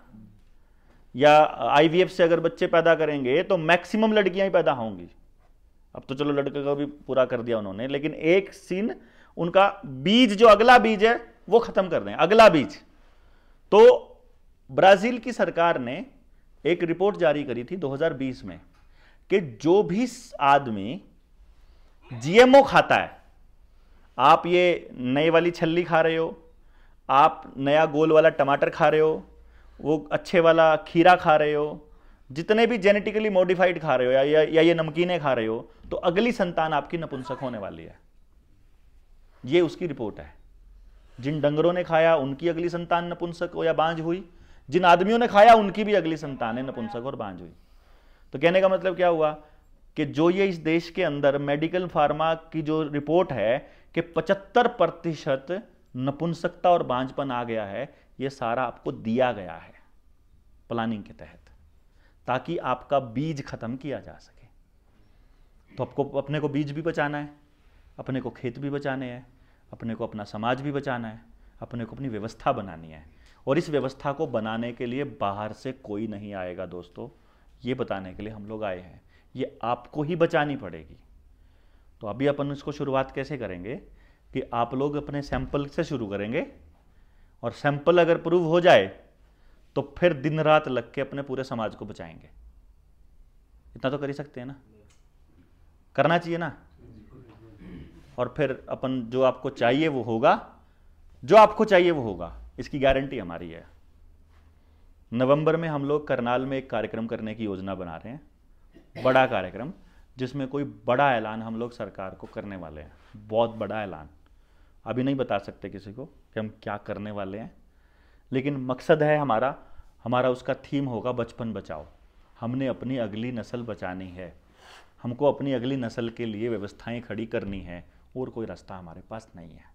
या आईवीएफ से अगर बच्चे पैदा करेंगे तो मैक्सिमम लड़कियां ही पैदा होंगी। अब तो चलो लड़के का भी पूरा कर दिया उन्होंने, लेकिन एक सीन उनका बीज जो अगला बीज है वो खत्म कर दें, अगला बीज। तो ब्राजील की सरकार ने एक रिपोर्ट जारी करी थी 2020 में कि जो भी आदमी जीएमओ खाता है, आप ये नई वाली छल्ली खा रहे हो, आप नया गोल वाला टमाटर खा रहे हो, वो अच्छे वाला खीरा खा रहे हो, जितने भी जेनेटिकली मॉडिफाइड खा रहे हो या ये नमकीनें खा रहे हो, तो अगली संतान आपकी नपुंसक होने वाली है। ये उसकी रिपोर्ट है। जिन डंगरों ने खाया उनकी अगली संतान नपुंसक हो या बांझ हुई, जिन आदमियों ने खाया उनकी भी अगली संतान है नपुंसक और बांझ हुई। तो कहने का मतलब क्या हुआ कि जो ये इस देश के अंदर मेडिकल फार्मा की जो रिपोर्ट है कि 75% नपुंसकता और बांझपन आ गया है, ये सारा आपको दिया गया है प्लानिंग के तहत, ताकि आपका बीज खत्म किया जा सके। तो आपको अपने को बीज भी बचाना है, अपने को खेत भी बचाने हैं, अपने को अपना समाज भी बचाना है, अपने को अपनी व्यवस्था बनानी है। और इस व्यवस्था को बनाने के लिए बाहर से कोई नहीं आएगा दोस्तों, ये बताने के लिए हम लोग आए हैं, ये आपको ही बचानी पड़ेगी। तो अभी अपन इसको शुरुआत कैसे करेंगे कि आप लोग अपने सैंपल से शुरू करेंगे, और सैंपल अगर प्रूव हो जाए तो फिर दिन रात लग के अपने पूरे समाज को बचाएंगे। इतना तो कर ही सकते हैं ना, करना चाहिए ना। और फिर अपन जो आपको चाहिए वो होगा, जो आपको चाहिए वो होगा, इसकी गारंटी हमारी है। नवंबर में हम लोग करनाल में एक कार्यक्रम करने की योजना बना रहे हैं, बड़ा कार्यक्रम, जिसमें कोई बड़ा ऐलान हम लोग सरकार को करने वाले हैं, बहुत बड़ा ऐलान। अभी नहीं बता सकते किसी को कि हम क्या करने वाले हैं, लेकिन मकसद है हमारा उसका थीम होगा बचपन बचाओ। हमने अपनी अगली नस्ल बचानी है, हमको अपनी अगली नस्ल के लिए व्यवस्थाएं खड़ी करनी है, और कोई रास्ता हमारे पास नहीं है।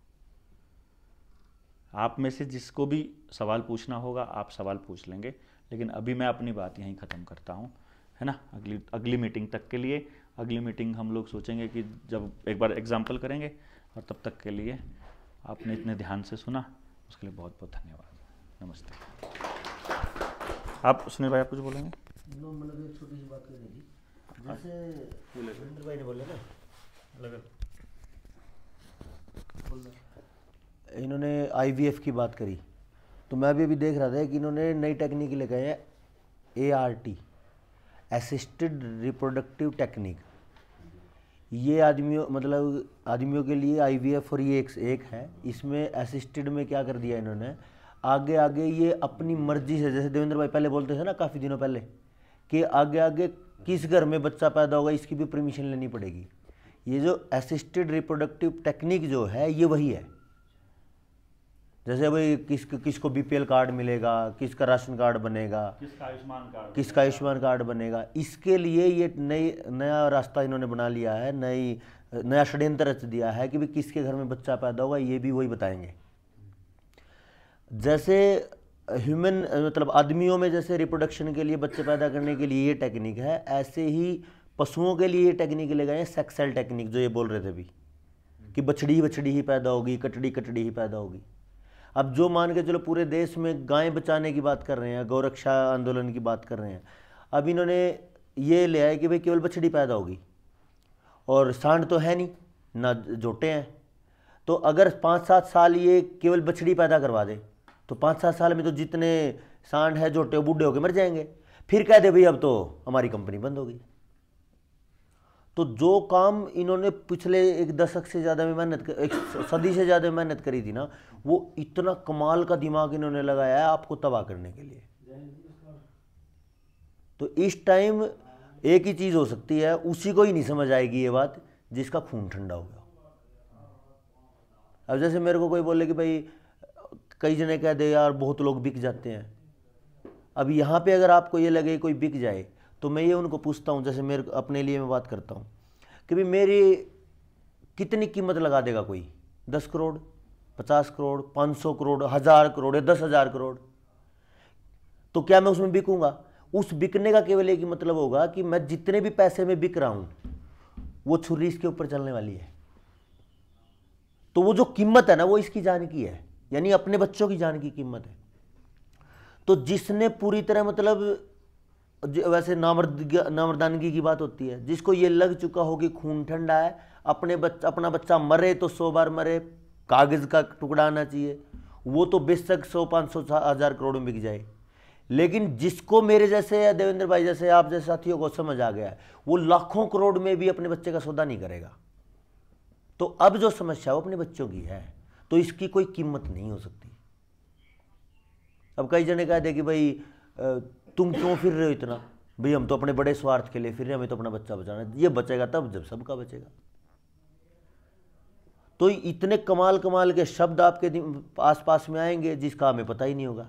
आप में से जिसको भी सवाल पूछना होगा आप सवाल पूछ लेंगे, लेकिन अभी मैं अपनी बात यहीं ख़त्म करता हूँ, है ना। अगली मीटिंग तक के लिए, अगली मीटिंग हम लोग सोचेंगे कि जब एक बार एग्जाम्पल करेंगे, और तब तक के लिए आपने इतने ध्यान से सुना, उसके लिए बहुत बहुत धन्यवाद। नमस्ते। आप सुनील भाई आप कुछ बोलेंगे? मतलब एक छोटी सी बात करनी थी, जैसे सुरेंद्र भाई ने बोला ना, इन्होंने IVF की बात करी, तो मैं भी अभी देख रहा था कि इन्होंने नई टेक्निक लेके आए हैं, ART, असिस्टेड रिप्रोडक्टिव टेक्निक। ये आदमियों के लिए IVF और ये एक है। इसमें असिस्टेड में क्या कर दिया इन्होंने, आगे ये अपनी मर्जी से, जैसे देवेंद्र भाई पहले बोलते थे ना काफ़ी दिनों पहले, कि आगे किस घर में बच्चा पैदा होगा इसकी भी परमिशन लेनी पड़ेगी। ये जो असिस्टेड रिप्रोडक्टिव टेक्निक जो है ये वही है। जैसे भाई किसको BPL कार्ड मिलेगा, किसका राशन कार्ड बनेगा, किसका आयुष्मान कार्ड बनेगा, इसके लिए ये नया रास्ता इन्होंने बना लिया है, नया षड्यंत्र रच दिया है कि भाई किसके घर में बच्चा पैदा होगा ये भी वही बताएंगे। जैसे ह्यूमन मतलब आदमियों में जैसे रिप्रोडक्शन के लिए बच्चे पैदा करने के लिए ये टेक्निक है, ऐसे ही पशुओं के लिए ये टेक्निक ले गए हैं, सेक्सुअल टेक्निक, जो ये बोल रहे थे अभी कि बछड़ी ही पैदा होगी, कटड़ी ही पैदा होगी। अब जो मान के चलो पूरे देश में गायें बचाने की बात कर रहे हैं, गौरक्षा आंदोलन की बात कर रहे हैं, अब इन्होंने ये ले आए कि भाई केवल बछड़ी पैदा होगी, और सांड तो है नहीं ना, जोटे हैं। तो अगर 5-7 साल ये केवल बछड़ी पैदा करवा दे तो 5-7 साल में तो जितने सांड है जोटे वो बूढ़े होके मर जाएंगे। फिर कह दे भाई अब तो हमारी कंपनी बंद होगी। तो जो काम इन्होंने पिछले एक दशक से ज़्यादा में एक सदी से ज़्यादा मेहनत करी थी ना, वो इतना कमाल का दिमाग इन्होंने लगाया है आपको तबाह करने के लिए। तो इस टाइम एक ही चीज़ हो सकती है, उसी को ही नहीं समझ आएगी ये बात जिसका खून ठंडा हो गया। अब जैसे मेरे को कोई बोले कि भाई कई जने कह दे यार बहुत लोग बिक जाते हैं, अब यहाँ पे अगर आपको ये लगे कोई बिक जाए तो मैं ये उनको पूछता हूँ, जैसे मेरे अपने लिए मैं बात करता हूँ कि भाई मेरी कितनी कीमत लगा देगा कोई, 10 करोड़, 50 करोड़, 500 करोड़, 1000 करोड़ या 10,000 करोड़, तो क्या मैं उसमें बिकूंगा? उस बिकने का केवल एक ही मतलब होगा कि मैं जितने भी पैसे में बिक रहा हूँ वो छुरी इसके ऊपर चलने वाली है। तो वो जो कीमत है ना वो इसकी जान की है, यानी अपने बच्चों की जान की कीमत है। तो जिसने पूरी तरह मतलब वैसे नामर्दानगी की बात होती है, जिसको ये लग चुका हो कि खून ठंडा है, अपना बच्चा मरे तो 100 बार मरे, कागज का टुकड़ा आना चाहिए, वो तो बेशक 100, 500, 1000 करोड़ में बिक जाए। लेकिन जिसको मेरे जैसे या देवेंद्र भाई जैसे आप जैसे साथियों को समझ आ गया है, वो लाखों करोड़ में भी अपने बच्चे का सौदा नहीं करेगा। तो अब जो समस्या वो अपने बच्चों की है, तो इसकी कोई कीमत नहीं हो सकती। अब कई जने कह दे कि भाई तुम क्यों फिर रहे हो इतना, भाई हम तो अपने बड़े स्वार्थ के लिए फिर रहे हैं, हमें तो अपना बच्चा बचाना है। ये बचेगा तब जब सबका बचेगा। तो इतने कमाल के शब्द आपके आसपास में आएंगे जिसका हमें पता ही नहीं होगा,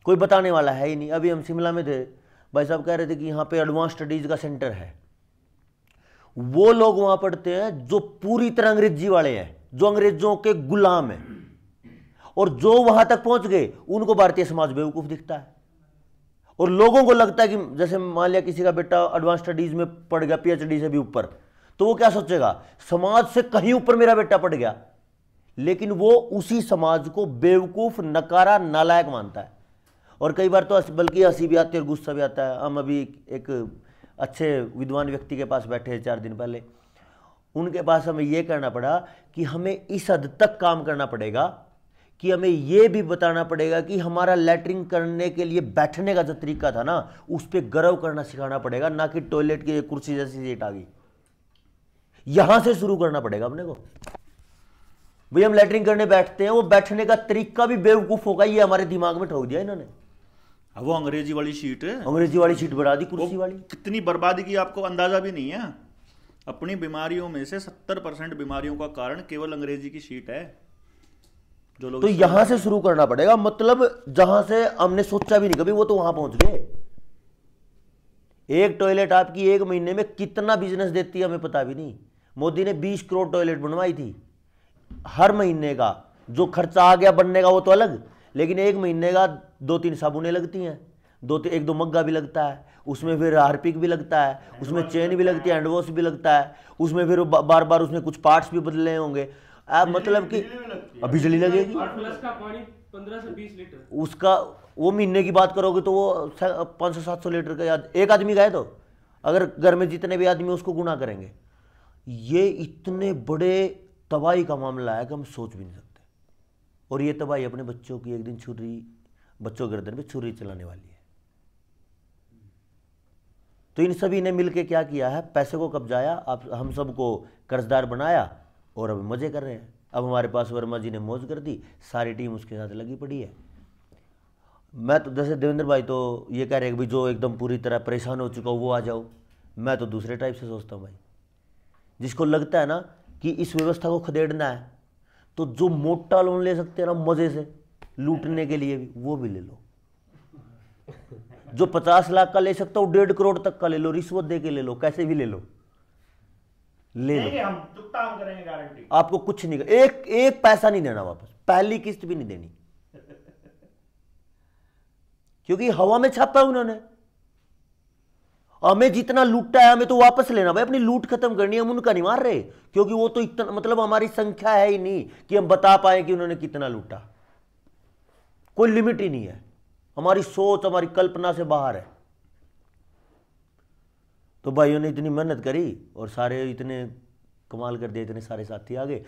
कोई बताने वाला है ही नहीं। अभी हम शिमला में थे, भाई साहब कह रहे थे कि यहाँ पे एडवांस स्टडीज का सेंटर है। वो लोग वहां पढ़ते हैं जो पूरी तरह अंग्रेजी वाले हैं, जो अंग्रेजों के गुलाम हैं, और जो वहां तक पहुंच गए उनको भारतीय समाज बेवकूफ दिखता है। और लोगों को लगता है कि जैसे मान लिया किसी का बेटा एडवांस स्टडीज में पढ़ गया, पीएचडी से भी ऊपर, तो वो क्या सोचेगा, समाज से कहीं ऊपर मेरा बेटा पढ़ गया। लेकिन वो उसी समाज को बेवकूफ, नकारा, नालायक मानता है। और कई बार तो बल्कि हंसी भी आती है और गुस्सा भी आता है। हम अभी एक अच्छे विद्वान व्यक्ति के पास बैठे 4 दिन पहले, उनके पास हमें यह कहना पड़ा कि हमें इस हद तक काम करना पड़ेगा कि हमें यह भी बताना पड़ेगा कि हमारा लैट्रिन करने के लिए बैठने का जो तरीका था ना, उस पर गर्व करना सिखाना पड़ेगा, ना कि टॉयलेट की कुर्सी जैसी सीट आ गई। यहां से शुरू करना पड़ेगा अपने को। भाई हम लैट्रिन करने बैठते हैं, वो बैठने का तरीका भी बेवकूफ होगा, ये हमारे दिमाग में ठोक दिया इन्होंने। वो अंग्रेजी वाली शीट है, अंग्रेजी वाली शीट बढ़ा दी, कुर्सी वाली। कितनी बर्बादी की आपको अंदाजा भी नहीं है। अपनी बीमारियों में से 70% बीमारियों का कारण केवल अंग्रेजी की शीट है। जो लोग तो यहां से शुरू करना पड़ेगा, मतलब जहां से हमने सोचा भी नहीं कभी, वो तो वहां पहुंच गए। एक टॉयलेट आपकी 1 महीने में कितना बिजनेस देती है हमें पता भी नहीं। मोदी ने 20 करोड़ टॉयलेट बनवाई थी। हर महीने का जो खर्चा आ गया बनने का वो तो अलग, लेकिन 1 महीने का 2-3 साबुनें लगती हैं, 1-2 मग्गा भी लगता है, उसमें फिर हार्पिक भी लगता है, उसमें चेन भी लगती है, हैंड वॉश भी लगता है, उसमें फिर बार बार उसमें कुछ पार्ट्स भी बदलने होंगे। मतलब कि बिजली लगेगी। 8 प्लस का पानी 15 से 20 लीटर उसका वो महीने की बात करोगे तो वो 500-700 लीटर का याद एक आदमी का है। तो अगर घर में जितने भी आदमी उसको गुना करेंगे, ये इतने बड़े तबाही का मामला है कि हम सोच भी नहीं सकते। और ये तबाही अपने बच्चों की एक दिन बच्चों के गर्दन पे छुरी चलाने वाली है। तो इन सभी ने मिलकर क्या किया है, पैसे को कब्जाया, आप हम सबको कर्जदार बनाया और अब मजे कर रहे हैं। अब हमारे पास वर्मा जी ने मौज कर दी, सारी टीम उसके साथ लगी पड़ी है। मैं तो जैसे देवेंद्र भाई तो ये कह रहे हैं कि जो एकदम पूरी तरह परेशान हो चुका हो वो आ जाओ। मैं तो दूसरे टाइप से सोचता हूँ भाई, जिसको लगता है ना कि इस व्यवस्था को खदेड़ना है, तो जो मोटा लोन ले सकते हैं ना मजे से लूटने के लिए भी, वो भी ले लो। जो 50 लाख का ले सकता हो 1.5 करोड़ तक का ले लो, रिश्वत दे के ले लो, कैसे भी ले लो, ले लो। हम चुकता करेंगे, गारंटी। आपको कुछ नहीं, एक पैसा नहीं देना वापस, पहली किस्त भी नहीं देनी, क्योंकि हवा में छापा उन्होंने। हमें जितना लूटा है हमें तो वापस लेना भाई, अपनी लूट खत्म करनी है। हम उनका नहीं मार रहे, क्योंकि वो तो इतना, मतलब हमारी संख्या है ही नहीं कि हम बता पाए कि उन्होंने कितना लूटा। कोई लिमिट ही नहीं है, हमारी सोच, हमारी कल्पना से बाहर है। तो भाइयों ने इतनी मेहनत करी और सारे इतने कमाल कर दिए, इतने सारे साथी आ गए।